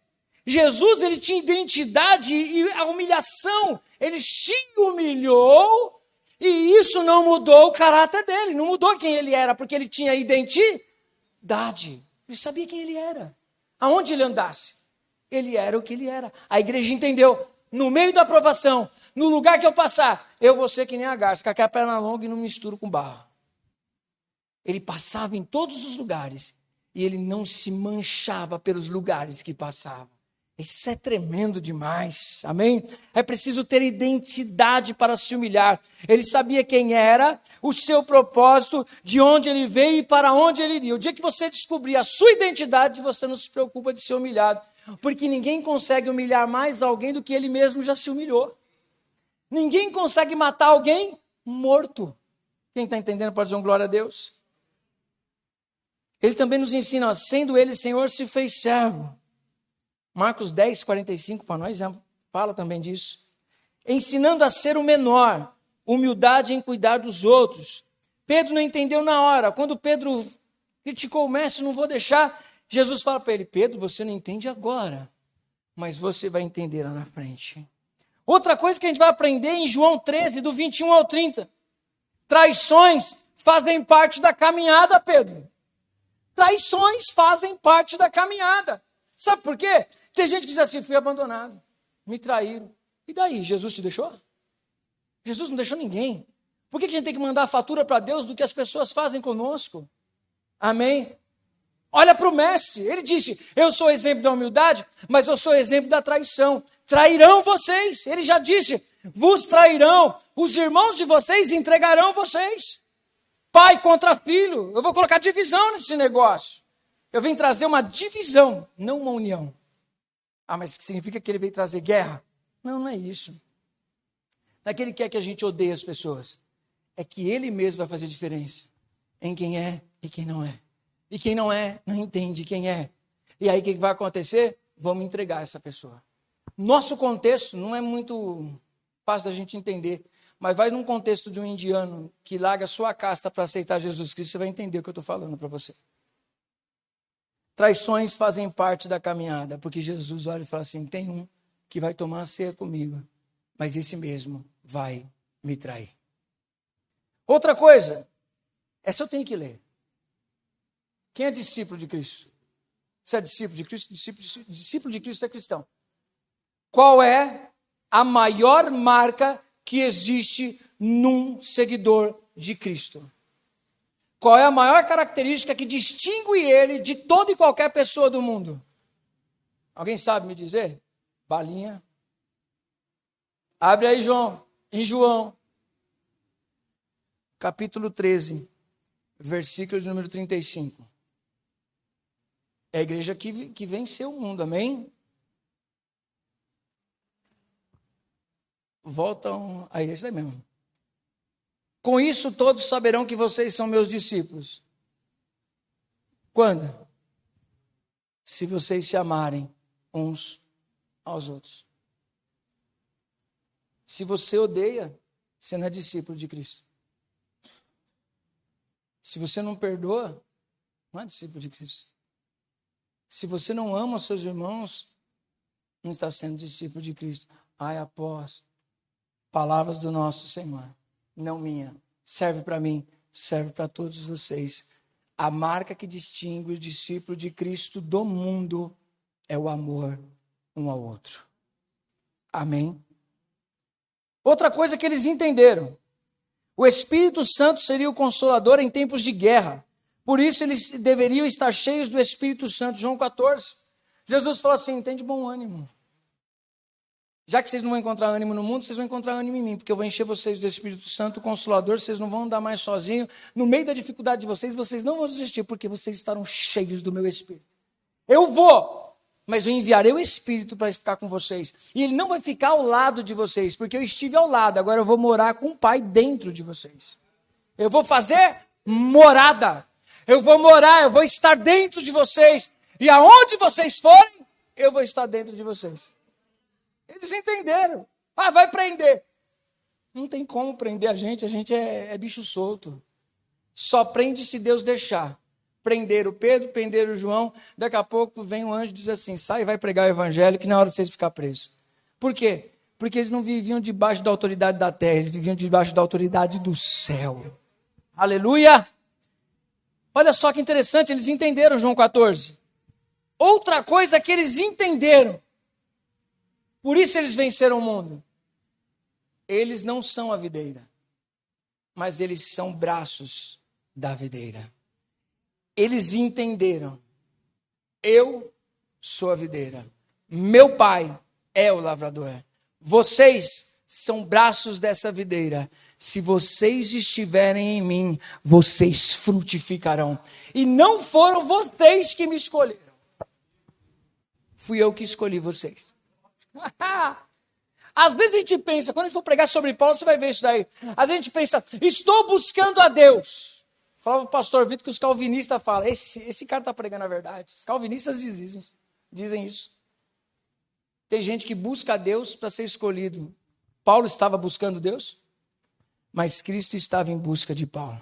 Jesus, ele tinha identidade e a humilhação, ele se humilhou e isso não mudou o caráter dele, não mudou quem ele era, porque ele tinha identidade. Ele sabia quem ele era. Aonde ele andasse, ele era o que ele era. A igreja entendeu, no meio da aprovação, no lugar que eu passar, eu vou ser que nem a garça, com a perna longa e não misturo com barro. Ele passava em todos os lugares e ele não se manchava pelos lugares que passava. Isso é tremendo demais, amém? É preciso ter identidade para se humilhar. Ele sabia quem era, o seu propósito, de onde ele veio e para onde ele iria. O dia que você descobrir a sua identidade, você não se preocupa de ser humilhado, porque ninguém consegue humilhar mais alguém do que ele mesmo já se humilhou. Ninguém consegue matar alguém morto. Quem está entendendo pode dizer glória a Deus. Ele também nos ensina, sendo ele Senhor, se fez servo. Marcos 10, 45 para nós já fala também disso. Ensinando a ser o menor, humildade em cuidar dos outros. Pedro não entendeu na hora. Quando Pedro criticou o mestre, não vou deixar. Jesus fala para ele, Pedro, você não entende agora, mas você vai entender lá na frente. Outra coisa que a gente vai aprender em João 13, do 21 ao 30. Traições fazem parte da caminhada, Pedro. Traições fazem parte da caminhada. Sabe por quê? Tem gente que diz assim, fui abandonado, me traíram. E daí, Jesus te deixou? Jesus não deixou ninguém. Por que a gente tem que mandar a fatura para Deus do que as pessoas fazem conosco? Amém? Olha para o mestre, ele disse, eu sou exemplo da humildade, mas eu sou exemplo da traição. Trairão vocês, ele já disse, vos trairão, os irmãos de vocês entregarão vocês. Pai contra filho, eu vou colocar divisão nesse negócio. Eu vim trazer uma divisão, não uma união. Mas significa que ele veio trazer guerra? Não, não é isso. Não é que ele quer que a gente odeie as pessoas. É que ele mesmo vai fazer diferença em quem é e quem não é. E quem não é, não entende quem é. E aí o que vai acontecer? Vamos entregar essa pessoa. Nosso contexto não é muito fácil da gente entender, mas vai num contexto de um indiano que larga sua casta para aceitar Jesus Cristo, você vai entender o que eu estou falando para você. Traições fazem parte da caminhada, porque Jesus olha e fala assim, tem um que vai tomar a ceia comigo, mas esse mesmo vai me trair. Outra coisa, essa eu tenho que ler. Quem é discípulo de Cristo? Você é discípulo de Cristo? Discípulo de Cristo é cristão. Qual é a maior marca que existe num seguidor de Cristo? Qual é a maior característica que distingue ele de toda e qualquer pessoa do mundo? Alguém sabe me dizer? Balinha. Abre aí, João. Em João, capítulo 13, versículo de número 35. É a igreja que venceu o mundo, amém? Voltam a esse aí mesmo. Com isso todos saberão que vocês são meus discípulos. Quando? Se vocês se amarem uns aos outros. Se você odeia, você não é discípulo de Cristo. Se você não perdoa, não é discípulo de Cristo. Se você não ama os seus irmãos, não está sendo discípulo de Cristo. Após palavras do nosso Senhor, não minha, serve para mim, serve para todos vocês. A marca que distingue o discípulo de Cristo do mundo é o amor um ao outro. Amém? Outra coisa que eles entenderam, o Espírito Santo seria o consolador em tempos de guerra. Por isso eles deveriam estar cheios do Espírito Santo. João 14. Jesus falou assim, tem de bom ânimo. Já que vocês não vão encontrar ânimo no mundo, vocês vão encontrar ânimo em mim, porque eu vou encher vocês do Espírito Santo, Consolador, vocês não vão andar mais sozinhos. No meio da dificuldade de vocês não vão desistir, porque vocês estarão cheios do meu Espírito. Eu vou, mas eu enviarei o Espírito para ficar com vocês. E ele não vai ficar ao lado de vocês, porque eu estive ao lado, agora eu vou morar com o Pai dentro de vocês. Eu vou fazer morada. Eu vou morar, eu vou estar dentro de vocês. E aonde vocês forem, eu vou estar dentro de vocês. Eles entenderam. Ah, vai prender. Não tem como prender a gente é bicho solto. Só prende se Deus deixar. Prender o Pedro, prender o João, daqui a pouco vem um anjo e diz assim, sai e vai pregar o evangelho, que na hora de vocês ficar presos. Por quê? Porque eles não viviam debaixo da autoridade da terra, eles viviam debaixo da autoridade do céu. Aleluia! Olha só que interessante, eles entenderam João 14. Outra coisa que eles entenderam, por isso eles venceram o mundo. Eles não são a videira, mas eles são braços da videira. Eles entenderam, eu sou a videira, meu pai é o lavrador, vocês são braços dessa videira, se vocês estiverem em mim, vocês frutificarão, e não foram vocês que me escolheram, fui eu que escolhi vocês. Às vezes a gente pensa, quando a gente for pregar sobre Paulo, você vai ver isso daí, às vezes a gente pensa, estou buscando a Deus. Falava o pastor Vitor que os calvinistas falam, esse cara está pregando a verdade. Os calvinistas dizem isso. Tem gente que busca a Deus para ser escolhido. Paulo estava buscando Deus, mas Cristo estava em busca de Paulo.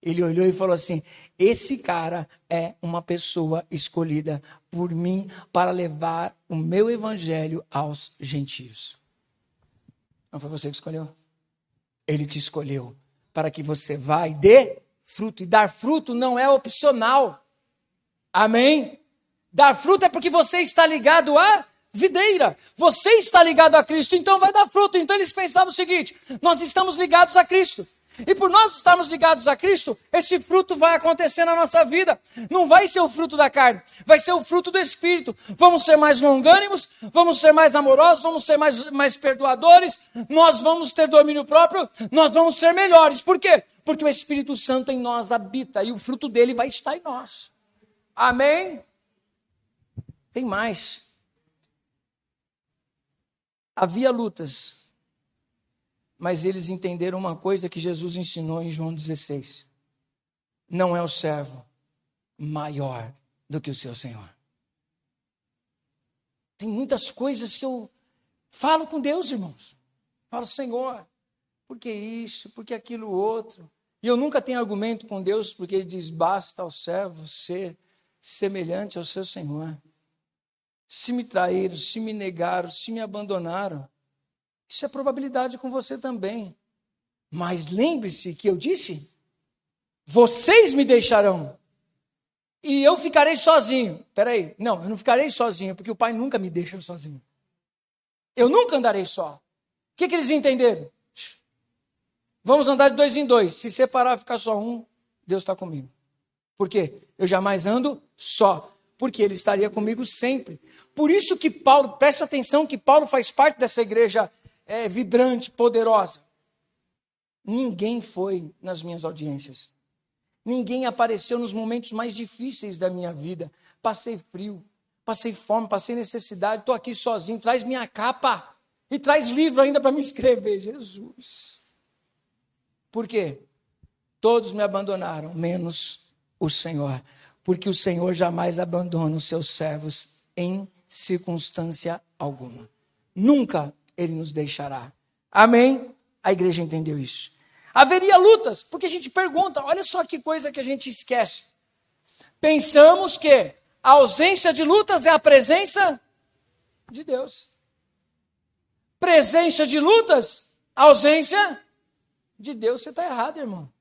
Ele olhou e falou assim, esse cara é uma pessoa escolhida por mim para levar o meu evangelho aos gentios. Não foi você que escolheu? Ele te escolheu para que você vá e dê fruto. E dar fruto não é opcional. Amém? Dar fruto é porque você está ligado à videira. Você está ligado a Cristo, então vai dar fruto. Então eles pensavam o seguinte, nós estamos ligados a Cristo. E por nós estarmos ligados a Cristo, esse fruto vai acontecer na nossa vida. Não vai ser o fruto da carne, vai ser o fruto do Espírito. Vamos ser mais longânimos, vamos ser mais amorosos, vamos ser mais perdoadores, nós vamos ter domínio próprio, nós vamos ser melhores. Por quê? Porque o Espírito Santo em nós habita e o fruto dele vai estar em nós. Amém? Tem mais. Havia lutas, mas eles entenderam uma coisa que Jesus ensinou em João 16. Não é o servo maior do que o seu Senhor. Tem muitas coisas que eu falo com Deus, irmãos. Falo, Senhor, por que isso, por que aquilo outro? E eu nunca tenho argumento com Deus, porque ele diz, basta ao servo ser semelhante ao seu Senhor. Se me traíram, se me negaram, se me abandonaram, isso é probabilidade com você também. Mas lembre-se que eu disse, vocês me deixarão e eu ficarei sozinho. Espera aí, não, eu não ficarei sozinho, porque o Pai nunca me deixa sozinho. Eu nunca andarei só. O que eles entenderam? Vamos andar de 2 em 2. Se separar, ficar só um, Deus está comigo. Por quê? Eu jamais ando só, porque Ele estaria comigo sempre. Por isso que Paulo, presta atenção que Paulo faz parte dessa igreja vibrante, poderosa. Ninguém foi nas minhas audiências. Ninguém apareceu nos momentos mais difíceis da minha vida. Passei frio, passei fome, passei necessidade, estou aqui sozinho, traz minha capa e traz livro ainda para me escrever. Jesus. Por quê? Todos me abandonaram, menos o Senhor. Porque o Senhor jamais abandona os seus servos em circunstância alguma. Nunca Ele nos deixará. Amém? A igreja entendeu isso. Haveria lutas, porque a gente pergunta, olha só que coisa que a gente esquece. Pensamos que a ausência de lutas é a presença de Deus. Presença de lutas, ausência de Deus. Você está errado, irmão.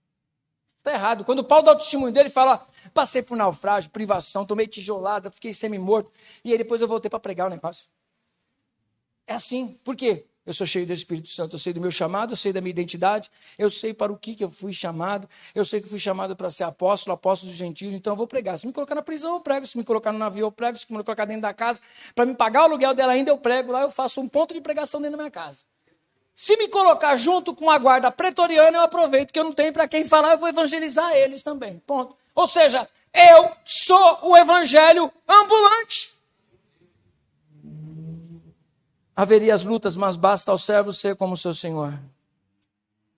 Está errado. Quando Paulo dá o testemunho dele, fala, passei por naufrágio, privação, tomei tijolada, fiquei semi-morto, e aí depois eu voltei para pregar o negócio. É assim. Por quê? Eu sou cheio do Espírito Santo, eu sei do meu chamado, eu sei da minha identidade, eu sei para o que eu fui chamado, eu sei que fui chamado para ser apóstolo, apóstolo dos gentios, então eu vou pregar. Se me colocar na prisão, eu prego. Se me colocar no navio, eu prego. Se me colocar dentro da casa, para me pagar o aluguel dela ainda, eu prego. Lá eu faço um ponto de pregação dentro da minha casa. Se me colocar junto com a guarda pretoriana, eu aproveito que eu não tenho para quem falar, eu vou evangelizar eles também. Ponto. Ou seja, eu sou o evangelho ambulante. Haveria as lutas, mas basta ao servo ser como seu Senhor.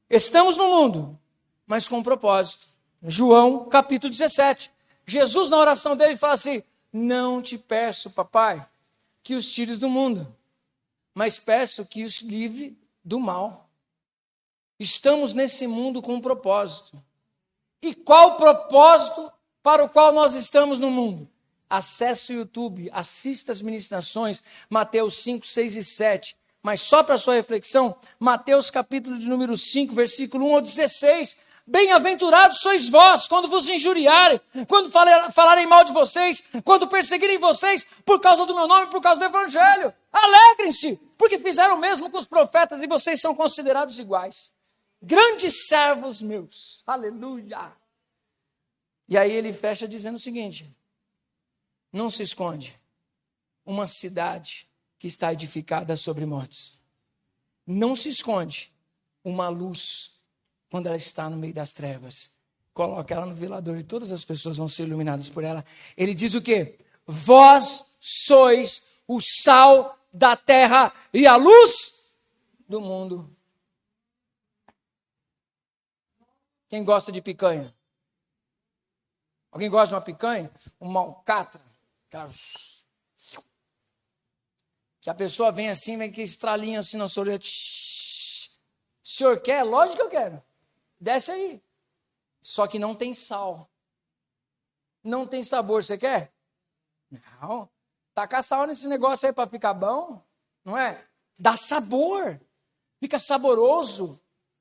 Estamos no mundo, mas com um propósito. João, capítulo 17. Jesus, na oração dele, fala assim: não te peço, papai, que os tires do mundo, mas peço que os livre do mal. Estamos nesse mundo com um propósito. E qual o propósito para o qual nós estamos no mundo? Acesse o YouTube, assista as ministrações, Mateus 5, 6 e 7. Mas só para sua reflexão, Mateus capítulo de número 5, versículo 1 ao 16. Bem-aventurados sois vós, quando vos injuriarem, quando falarem mal de vocês, quando perseguirem vocês, por causa do meu nome, por causa do evangelho. Alegrem-se, porque fizeram o mesmo com os profetas, e vocês são considerados iguais. Grandes servos meus. Aleluia. E aí ele fecha dizendo o seguinte: não se esconde uma cidade que está edificada sobre montes. Não se esconde uma luz quando ela está no meio das trevas. Coloca ela no velador e todas as pessoas vão ser iluminadas por ela. Ele diz o quê? Vós sois o sal da terra e a luz do mundo. Quem gosta de picanha? Alguém gosta de uma picanha? Uma alcatra? Que a pessoa vem assim, vem com estralinho assim na sua orelha. O senhor quer? Lógico que eu quero. Desce aí. Só que não tem sal. Não tem sabor. Você quer? Não. Taca sal nesse negócio aí para ficar bom. Não é? Dá sabor. Fica saboroso.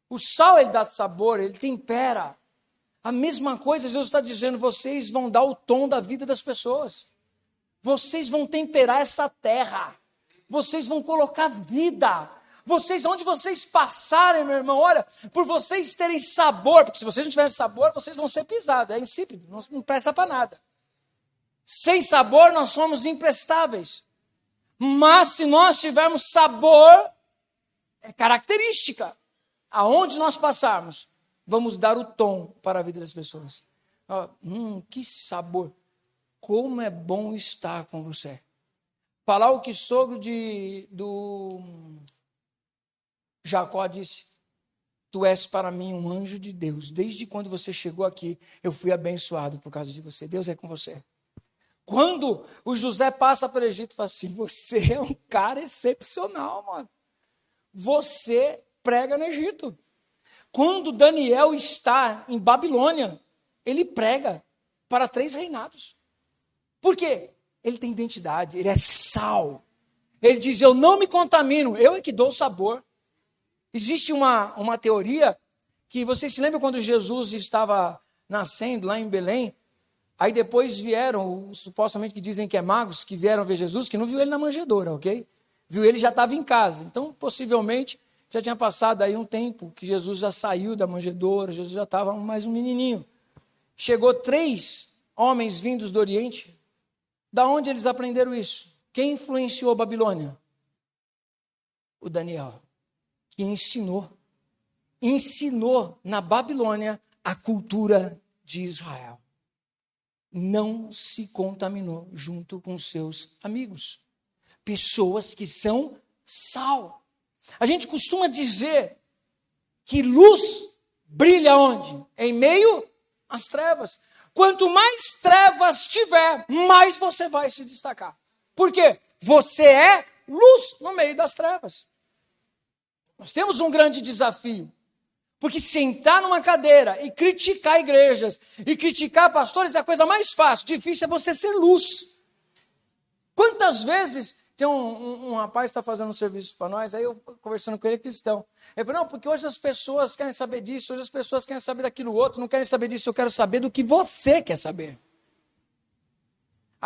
O sal, ele dá sabor, ele tempera. A mesma coisa, Jesus está dizendo, vocês vão dar o tom da vida das pessoas. Vocês vão temperar essa terra. Vocês vão colocar vida. Vocês, onde vocês passarem, meu irmão, olha, por vocês terem sabor, porque se vocês não tiverem sabor, vocês vão ser pisados, é insípido, não presta para nada. Sem sabor, nós somos imprestáveis. Mas se nós tivermos sabor, é característica. Aonde nós passarmos, vamos dar o tom para a vida das pessoas. Que sabor. Como é bom estar com você. Falar o que sogro do Jacó disse: tu és para mim um anjo de Deus. Desde quando você chegou aqui, eu fui abençoado por causa de você. Deus é com você. Quando o José passa pelo Egito, fala assim: você é um cara excepcional, mano. Você prega no Egito. Quando Daniel está em Babilônia, ele prega para 3 reinados. Por quê? Ele tem identidade, ele é sal. Ele diz: eu não me contamino, eu é que dou sabor. Existe uma teoria que vocês se lembram quando Jesus estava nascendo lá em Belém? Aí depois vieram, supostamente que dizem que é magos, que vieram ver Jesus, que não viu ele na manjedoura, ok? Viu ele já estava em casa. Então, possivelmente, já tinha passado aí um tempo que Jesus já saiu da manjedoura, Jesus já estava mais um menininho. Chegou 3 homens vindos do Oriente. Da onde eles aprenderam isso? Quem influenciou a Babilônia? O Daniel, que ensinou na Babilônia a cultura de Israel. Não se contaminou junto com seus amigos. Pessoas que são sal. A gente costuma dizer que luz brilha onde? Em meio às trevas. Quanto mais trevas tiver, mais você vai se destacar. Por quê? Você é luz no meio das trevas. Nós temos um grande desafio. Porque sentar numa cadeira e criticar igrejas e criticar pastores é a coisa mais fácil. Difícil é você ser luz. Quantas vezes tem um rapaz que está fazendo um serviço para nós, aí eu conversando com ele, cristão. Ele falou: não, porque hoje as pessoas querem saber disso, hoje as pessoas querem saber daquilo outro, não querem saber disso, eu quero saber do que você quer saber.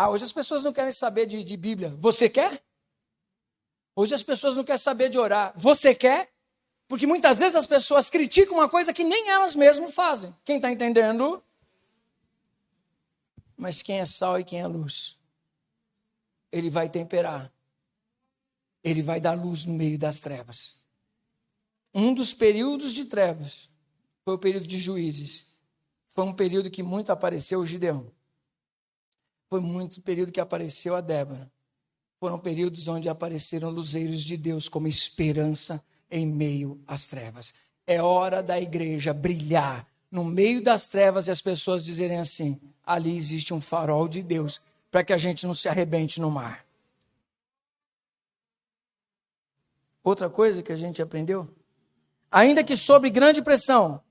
Hoje as pessoas não querem saber de Bíblia. Você quer? Hoje as pessoas não querem saber de orar. Você quer? Porque muitas vezes as pessoas criticam uma coisa que nem elas mesmas fazem. Quem está entendendo? Mas quem é sal e quem é luz? Ele vai temperar. Ele vai dar luz no meio das trevas. Um dos períodos de trevas foi o período de Juízes. Foi um período que muito apareceu o Gideão. Foi muito período que apareceu a Débora. Foram períodos onde apareceram luzeiros de Deus como esperança em meio às trevas. É hora da igreja brilhar no meio das trevas e as pessoas dizerem assim: ali existe um farol de Deus para que a gente não se arrebente no mar. Outra coisa que a gente aprendeu: ainda que sob grande pressão,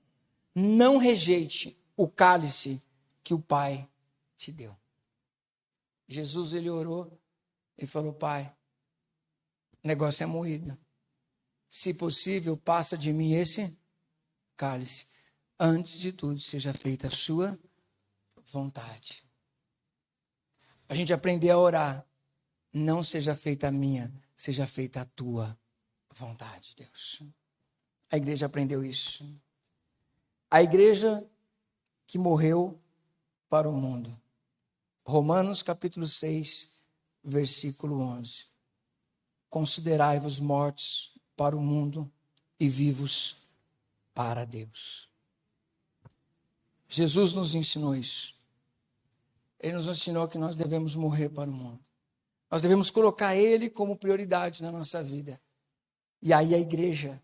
não rejeite o cálice que o Pai te deu. Jesus, ele orou e falou: Pai, o negócio é moído. Se possível, passa de mim esse cálice. Antes de tudo, seja feita a sua vontade. A gente aprender a orar. Não seja feita a minha, seja feita a tua vontade, Deus. A igreja aprendeu isso. A igreja que morreu para o mundo. Romanos capítulo 6, versículo 11. Considerai-vos mortos para o mundo e vivos para Deus. Jesus nos ensinou isso. Ele nos ensinou que nós devemos morrer para o mundo. Nós devemos colocar Ele como prioridade na nossa vida. E aí a igreja,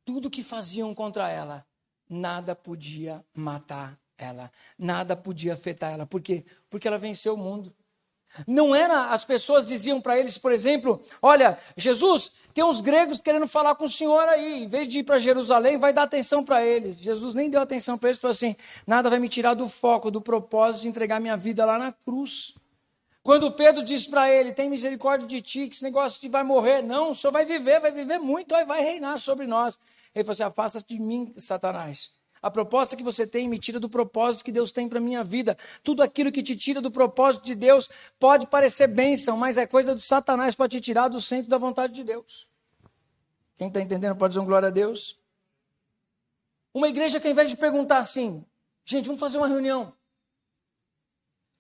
tudo que faziam contra ela, nada podia matar ela. Nada podia afetar ela. Por quê? Porque ela venceu o mundo. Não era, as pessoas diziam para eles, por exemplo: olha, Jesus, tem uns gregos querendo falar com o senhor aí, em vez de ir para Jerusalém, vai dar atenção para eles. Jesus nem deu atenção para eles, falou assim: nada vai me tirar do foco, do propósito de entregar minha vida lá na cruz. Quando Pedro disse para ele: tem misericórdia de ti, que esse negócio de vai morrer. Não, o senhor vai viver muito, aí vai reinar sobre nós. Ele falou assim: afasta-te de mim, Satanás. A proposta que você tem me tira do propósito que Deus tem para a minha vida. Tudo aquilo que te tira do propósito de Deus pode parecer bênção, mas é coisa do Satanás para te tirar do centro da vontade de Deus. Quem está entendendo pode dizer um glória a Deus. Uma igreja que ao invés de perguntar assim: gente, vamos fazer uma reunião.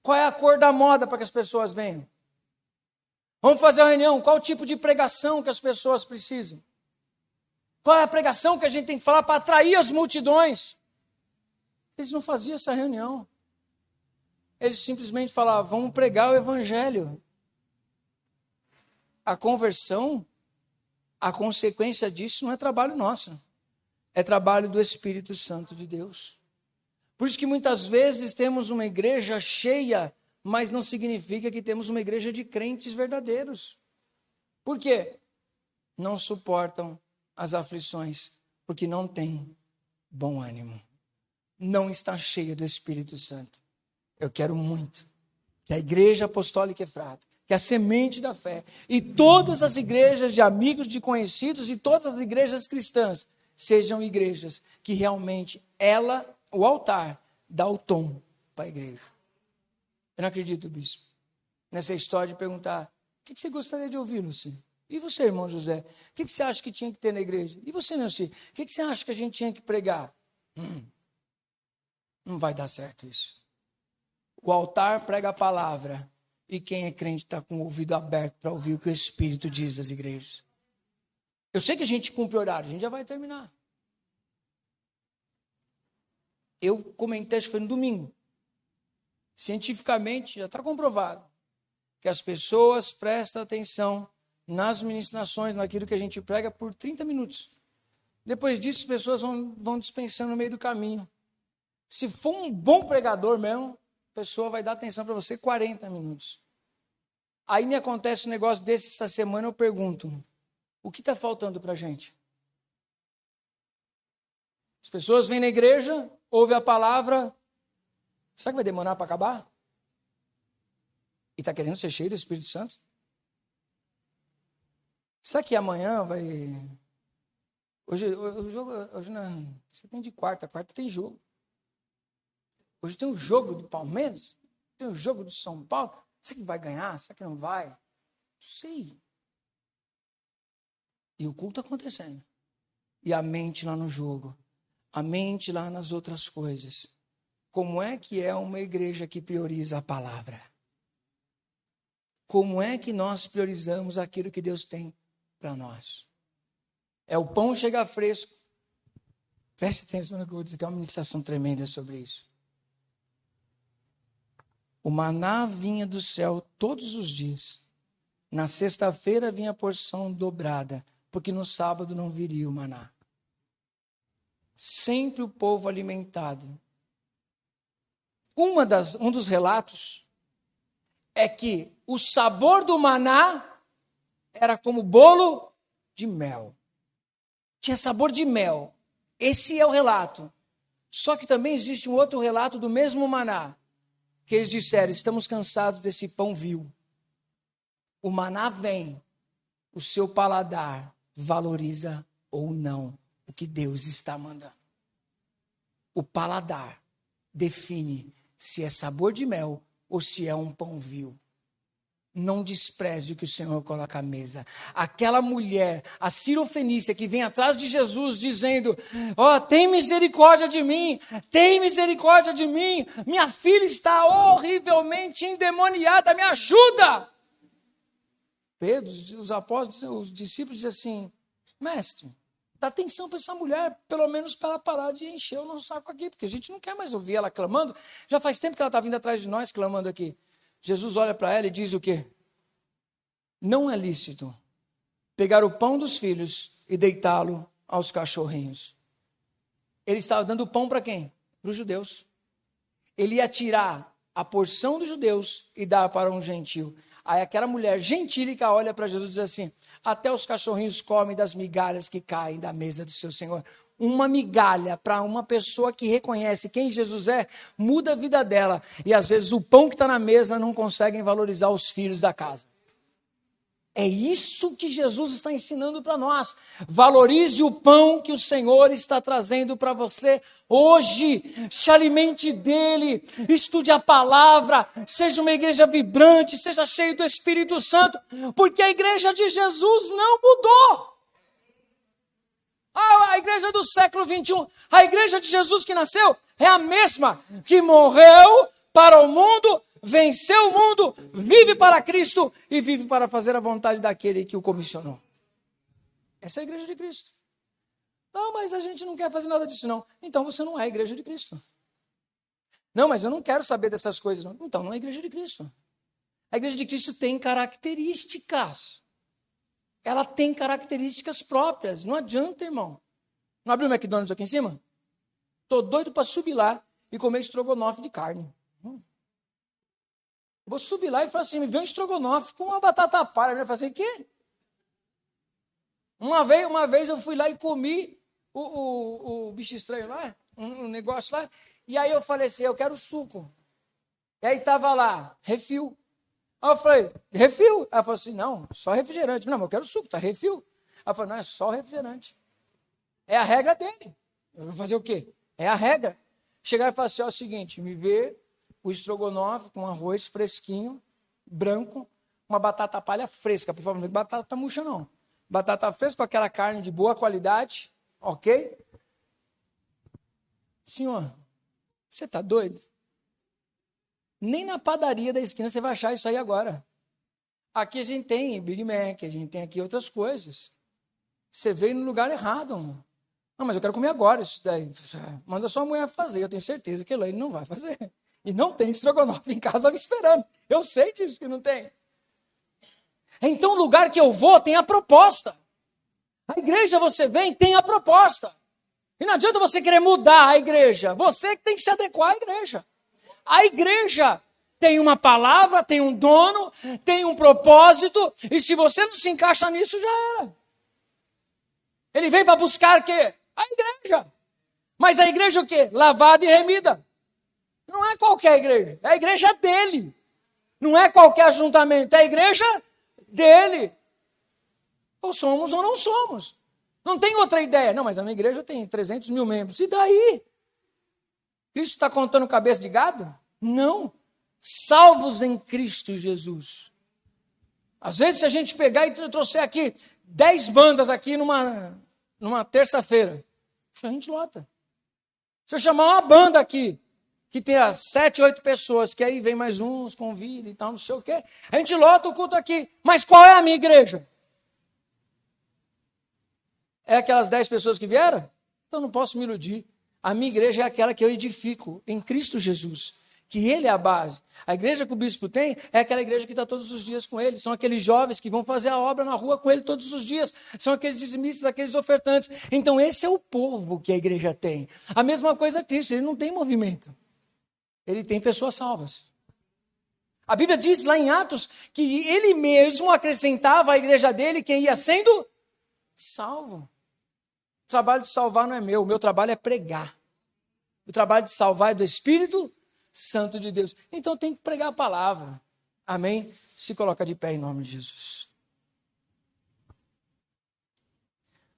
Qual é a cor da moda para que as pessoas venham? Vamos fazer uma reunião. Qual o tipo de pregação que as pessoas precisam? Qual é a pregação que a gente tem que falar para atrair as multidões? Eles não faziam essa reunião. Eles simplesmente falavam: vamos pregar o evangelho. A conversão, a consequência disso não é trabalho nosso. É trabalho do Espírito Santo de Deus. Por isso que muitas vezes temos uma igreja cheia, mas não significa que temos uma igreja de crentes verdadeiros. Por quê? Não suportam as aflições, porque não tem bom ânimo. Não está cheia do Espírito Santo. Eu quero muito que a Igreja Apostólica Efrata, que a semente da fé, e todas as igrejas de amigos, de conhecidos, e todas as igrejas cristãs, sejam igrejas que realmente o altar, dá o tom para a igreja. Eu não acredito, bispo, nessa história de perguntar: o que você gostaria de ouvir, Luci? E você, irmão José? O que você acha que tinha que ter na igreja? E você, Nancy? O que você acha que a gente tinha que pregar? Não vai dar certo isso. O altar prega a palavra, e quem é crente está com o ouvido aberto para ouvir o que o Espírito diz das igrejas. Eu sei que a gente cumpre horário, a gente já vai terminar. Eu comentei, acho que foi no domingo. Cientificamente, já está comprovado que as pessoas prestam atenção nas ministrações, naquilo que a gente prega, por 30 minutos. Depois disso, as pessoas vão dispensando no meio do caminho. Se for um bom pregador mesmo, a pessoa vai dar atenção para você 40 minutos. Aí me acontece um negócio desse essa semana, eu pergunto: o que está faltando para a gente? As pessoas vêm na igreja, ouvem a palavra, será que vai demorar para acabar? E está querendo ser cheio do Espírito Santo? Será que amanhã vai... Hoje não, você tem de quarta tem jogo. Hoje tem um jogo do Palmeiras, tem um jogo do São Paulo. Será que vai ganhar? Será que não vai? Não sei. E o culto acontecendo. E a mente lá no jogo. A mente lá nas outras coisas. Como é que é uma igreja que prioriza a palavra? Como é que nós priorizamos aquilo que Deus tem para nós? É o pão chegar fresco. Preste atenção no que eu vou dizer, tem uma ministração tremenda sobre isso. O maná vinha do céu todos os dias. Na sexta-feira vinha a porção dobrada, porque no sábado não viria o maná. Sempre o povo alimentado. Um dos relatos é que o sabor do maná era como bolo de mel. Tinha sabor de mel. Esse é o relato. Só que também existe um outro relato do mesmo maná, que eles disseram, estamos cansados desse pão vil. O maná vem, o seu paladar valoriza ou não o que Deus está mandando. O paladar define se é sabor de mel ou se é um pão vil. Não despreze o que o Senhor coloca à mesa. Aquela mulher, a cirofenícia, que vem atrás de Jesus dizendo, tem misericórdia de mim, minha filha está horrivelmente endemoniada, me ajuda. Pedro, os apóstolos, os discípulos dizem assim, mestre, dá atenção para essa mulher, pelo menos para ela parar de encher o nosso saco aqui, porque a gente não quer mais ouvir ela clamando. Já faz tempo que ela está vindo atrás de nós clamando aqui. Jesus olha para ela e diz o quê? Não é lícito pegar o pão dos filhos e deitá-lo aos cachorrinhos. Ele estava dando pão para quem? Para os judeus. Ele ia tirar a porção dos judeus e dar para um gentio. Aí aquela mulher gentílica olha para Jesus e diz assim, até os cachorrinhos comem das migalhas que caem da mesa do seu Senhor. Uma migalha para uma pessoa que reconhece quem Jesus é, muda a vida dela. E às vezes o pão que está na mesa não conseguem valorizar os filhos da casa. É isso que Jesus está ensinando para nós. Valorize o pão que o Senhor está trazendo para você hoje. Se alimente dele, estude a palavra, seja uma igreja vibrante, seja cheio do Espírito Santo, porque a igreja de Jesus não mudou. A igreja do século 21, a igreja de Jesus que nasceu, é a mesma que morreu para o mundo, venceu o mundo, vive para Cristo e vive para fazer a vontade daquele que o comissionou. Essa é a igreja de Cristo. Não, mas a gente não quer fazer nada disso, não. Então você não é a igreja de Cristo. Não, mas eu não quero saber dessas coisas, não. Então não é a igreja de Cristo. A igreja de Cristo tem características. Ela tem características próprias. Não adianta, irmão. Não abriu o McDonald's aqui em cima? Estou doido para subir lá e comer estrogonofe de carne. Vou subir lá e falar assim, me vê um estrogonofe com uma batata palha. Vai fazer o quê? Uma vez eu fui lá e comi o bicho estranho lá, um negócio lá, e aí eu falei assim, eu quero suco. E aí estava lá, refil. Aí eu falei, refil? Ela falou assim, não, só refrigerante. Não, mas eu quero suco, tá refil. Ela falou, não, é só refrigerante. É a regra dele. Eu vou fazer o quê? É a regra. Chegaram e falaram assim, ó, é o seguinte, me vê o estrogonofe com arroz fresquinho, branco, uma batata palha fresca, por favor, não é batata murcha não. Batata fresca com aquela carne de boa qualidade, ok? Senhor, você está doido? Nem na padaria da esquina você vai achar isso aí agora. Aqui a gente tem Big Mac, a gente tem aqui outras coisas. Você veio no lugar errado, mano. Não, mas eu quero comer agora isso daí. Manda sua mulher fazer, eu tenho certeza que ele não vai fazer. E não tem estrogonofe em casa me esperando. Eu sei disso que não tem. Então o lugar que eu vou tem a proposta. A igreja você vem, tem a proposta. E não adianta você querer mudar a igreja. Você que tem que se adequar à igreja. A igreja tem uma palavra, tem um dono, tem um propósito. E se você não se encaixa nisso, já era. Ele vem para buscar o quê? A igreja. Mas a igreja o quê? Lavada e remida. Não é qualquer igreja, é a igreja dele. Não é qualquer ajuntamento, é a igreja dele. Ou somos ou não somos. Não tem outra ideia. Não, mas a minha igreja tem 300 mil membros. E daí? Cristo está contando cabeça de gado? Não. Salvos em Cristo Jesus. Às vezes, se a gente pegar e trouxer aqui 10 bandas aqui numa terça-feira. A gente lota. Se eu chamar uma banda aqui, que tem as 7, 8 pessoas, que aí vem mais uns, convida e tal, não sei o quê, a gente lota o culto aqui. Mas qual é a minha igreja? É aquelas 10 pessoas que vieram? Então não posso me iludir. A minha igreja é aquela que eu edifico em Cristo Jesus, que Ele é a base. A igreja que o bispo tem é aquela igreja que está todos os dias com ele. São aqueles jovens que vão fazer a obra na rua com ele todos os dias. São aqueles dizimistas, aqueles ofertantes. Então esse é o povo que a igreja tem. A mesma coisa Cristo, Ele não tem movimento. Ele tem pessoas salvas. A Bíblia diz lá em Atos que Ele mesmo acrescentava à igreja dele quem ia sendo salvo. O trabalho de salvar não é meu, o meu trabalho é pregar. O trabalho de salvar é do Espírito Santo de Deus. Então tem que pregar a palavra. Amém? Se coloca de pé em nome de Jesus.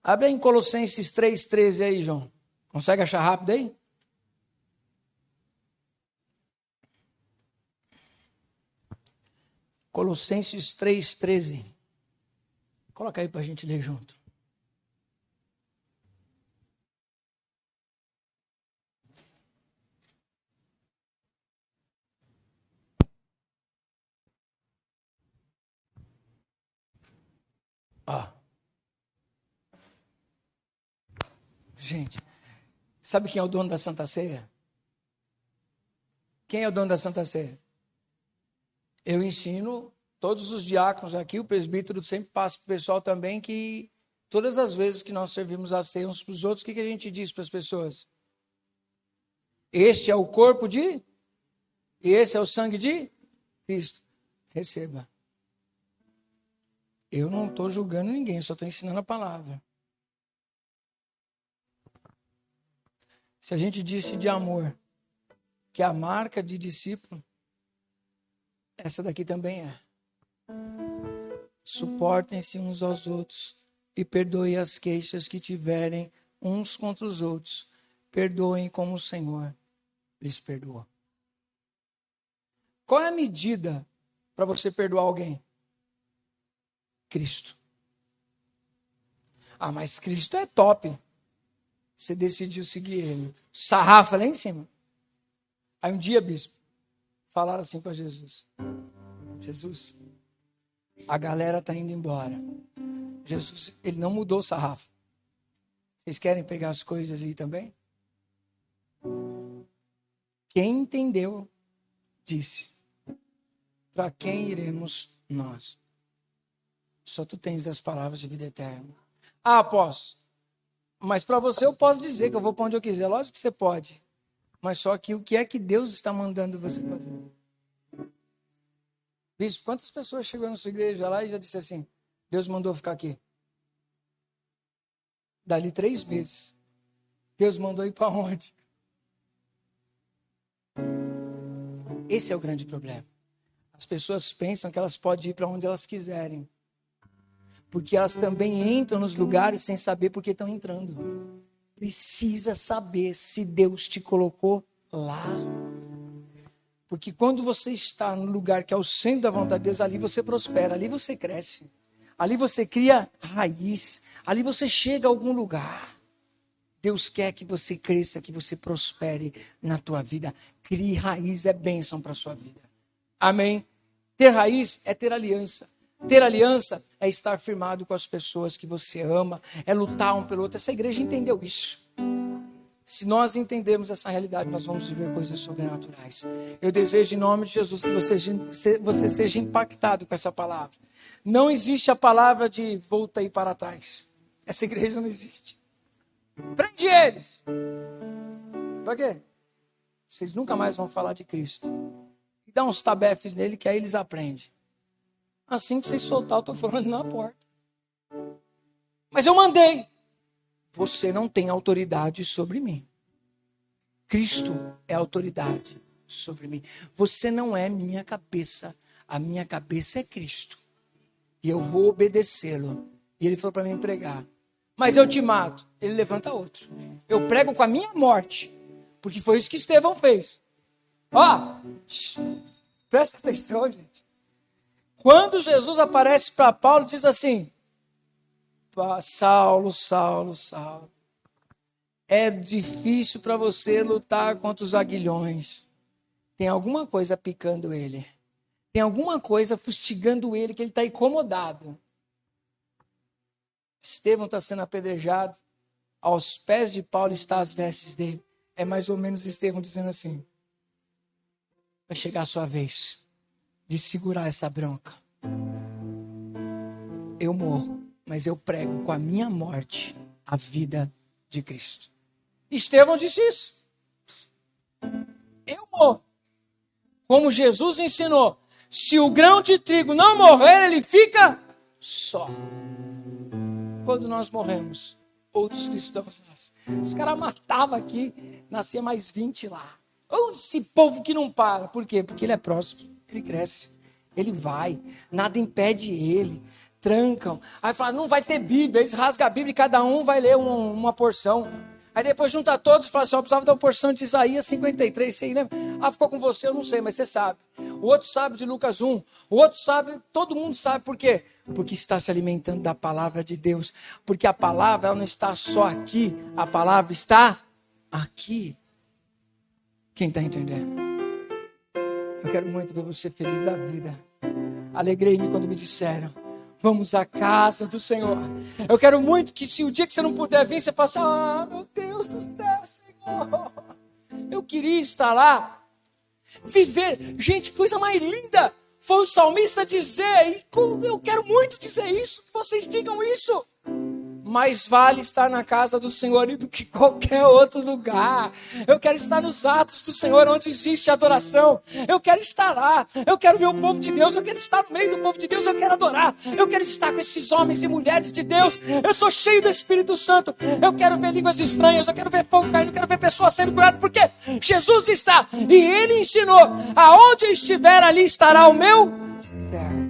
Abre aí em Colossenses 3,13 aí, João. Consegue achar rápido aí? Colossenses 3,13. Coloca aí para a gente ler junto. Ó. Gente, sabe quem é o dono da Santa Ceia? Quem é o dono da Santa Ceia? Eu ensino todos os diáconos aqui, o presbítero sempre passa para o pessoal também, que todas as vezes que nós servimos a ceia uns para os outros, o que a gente diz para as pessoas? Este é o corpo de, e esse é o sangue de Cristo. Receba. Eu não estou julgando ninguém, só estou ensinando a palavra. Se a gente disse de amor, que a marca de discípulo, essa daqui também é. Suportem-se uns aos outros e perdoem as queixas que tiverem uns contra os outros. Perdoem como o Senhor lhes perdoa. Qual é a medida para você perdoar alguém? Cristo. Ah, mas Cristo é top. Você decidiu seguir Ele. Sarrafa lá em cima. Aí um dia, bispo, falaram assim para Jesus. Jesus, a galera está indo embora. Jesus, Ele não mudou o sarrafo. Vocês querem pegar as coisas aí também? Quem entendeu, disse. Para quem iremos nós? Só tu tens as palavras de vida eterna. Ah, posso. Mas para você eu posso dizer que eu vou para onde eu quiser. Lógico que você pode. Mas só que o que é que Deus está mandando você fazer? Bispo, quantas pessoas chegou na sua igreja lá e já disse assim, Deus mandou ficar aqui? Dali 3 meses. Deus mandou ir para onde? Esse é o grande problema. As pessoas pensam que elas podem ir para onde elas quiserem. Porque elas também entram nos lugares sem saber por que estão entrando. Precisa saber se Deus te colocou lá. Porque quando você está no lugar que é o centro da vontade de Deus, ali você prospera, ali você cresce. Ali você cria raiz. Ali você chega a algum lugar. Deus quer que você cresça, que você prospere na tua vida. Crie raiz, é bênção para a sua vida. Amém? Ter raiz é ter aliança. Ter aliança é estar firmado com as pessoas que você ama, é lutar um pelo outro. Essa igreja entendeu isso. Se nós entendermos essa realidade, nós vamos viver coisas sobrenaturais. Eu desejo em nome de Jesus que você seja impactado com essa palavra. Não existe a palavra de volta aí para trás. Essa igreja não existe. Prende eles. Para quê? Vocês nunca mais vão falar de Cristo. E dá uns tabefes nele que aí eles aprendem. Assim que vocês soltar, eu estou falando na porta. Mas eu mandei. Você não tem autoridade sobre mim. Cristo é autoridade sobre mim. Você não é minha cabeça. A minha cabeça é Cristo. E eu vou obedecê-lo. E ele falou para mim pregar. Mas eu te mato. Ele levanta outro. Eu prego com a minha morte. Porque foi isso que Estevão fez. Ó, presta atenção, gente. Quando Jesus aparece para Paulo, diz assim, Saulo, Saulo, Saulo. É difícil para você lutar contra os aguilhões. Tem alguma coisa picando ele. Tem alguma coisa fustigando ele, que ele está incomodado. Estevão está sendo apedrejado. Aos pés de Paulo estão as vestes dele. É mais ou menos Estevão dizendo assim: vai chegar a sua vez de segurar essa bronca. Eu morro, mas eu prego com a minha morte a vida de Cristo. Estevão disse isso. Eu morro. Como Jesus ensinou, se o grão de trigo não morrer, ele fica só. Quando nós morremos, outros cristãos nascem. Os caras matavam aqui, nascia mais 20 lá. Esse povo que não para. Por quê? Porque ele é próximo, ele cresce, ele vai, nada impede ele. Trancam. Aí fala, não vai ter Bíblia. Eles rasgam a Bíblia e cada um vai ler uma porção. Aí depois junta todos e fala assim, eu precisava dar uma porção de Isaías 53. Você lembra? Ficou com você, eu não sei, mas você sabe. O outro sabe de Lucas 1. O outro sabe, todo mundo sabe por quê? Porque está se alimentando da palavra de Deus. Porque a palavra ela não está só aqui. A palavra está aqui. Quem está entendendo? Eu quero muito ver você feliz da vida. Alegrei-me quando me disseram, vamos à casa do Senhor. Eu quero muito que se o dia que você não puder vir, você faça, meu Deus do céu, Senhor. Eu queria estar lá, viver. Gente, coisa mais linda. Foi o salmista dizer, e eu quero muito dizer isso, que vocês digam isso. Mais vale estar na casa do Senhor do que qualquer outro lugar. Eu quero estar nos atos do Senhor, onde existe adoração. Eu quero estar lá. Eu quero ver o povo de Deus. Eu quero estar no meio do povo de Deus. Eu quero adorar. Eu quero estar com esses homens e mulheres de Deus. Eu sou cheio do Espírito Santo. Eu quero ver línguas estranhas. Eu quero ver fogo caindo. Eu quero ver pessoas sendo curadas. Porque Jesus está. E Ele ensinou. Aonde eu estiver, ali estará o meu servo.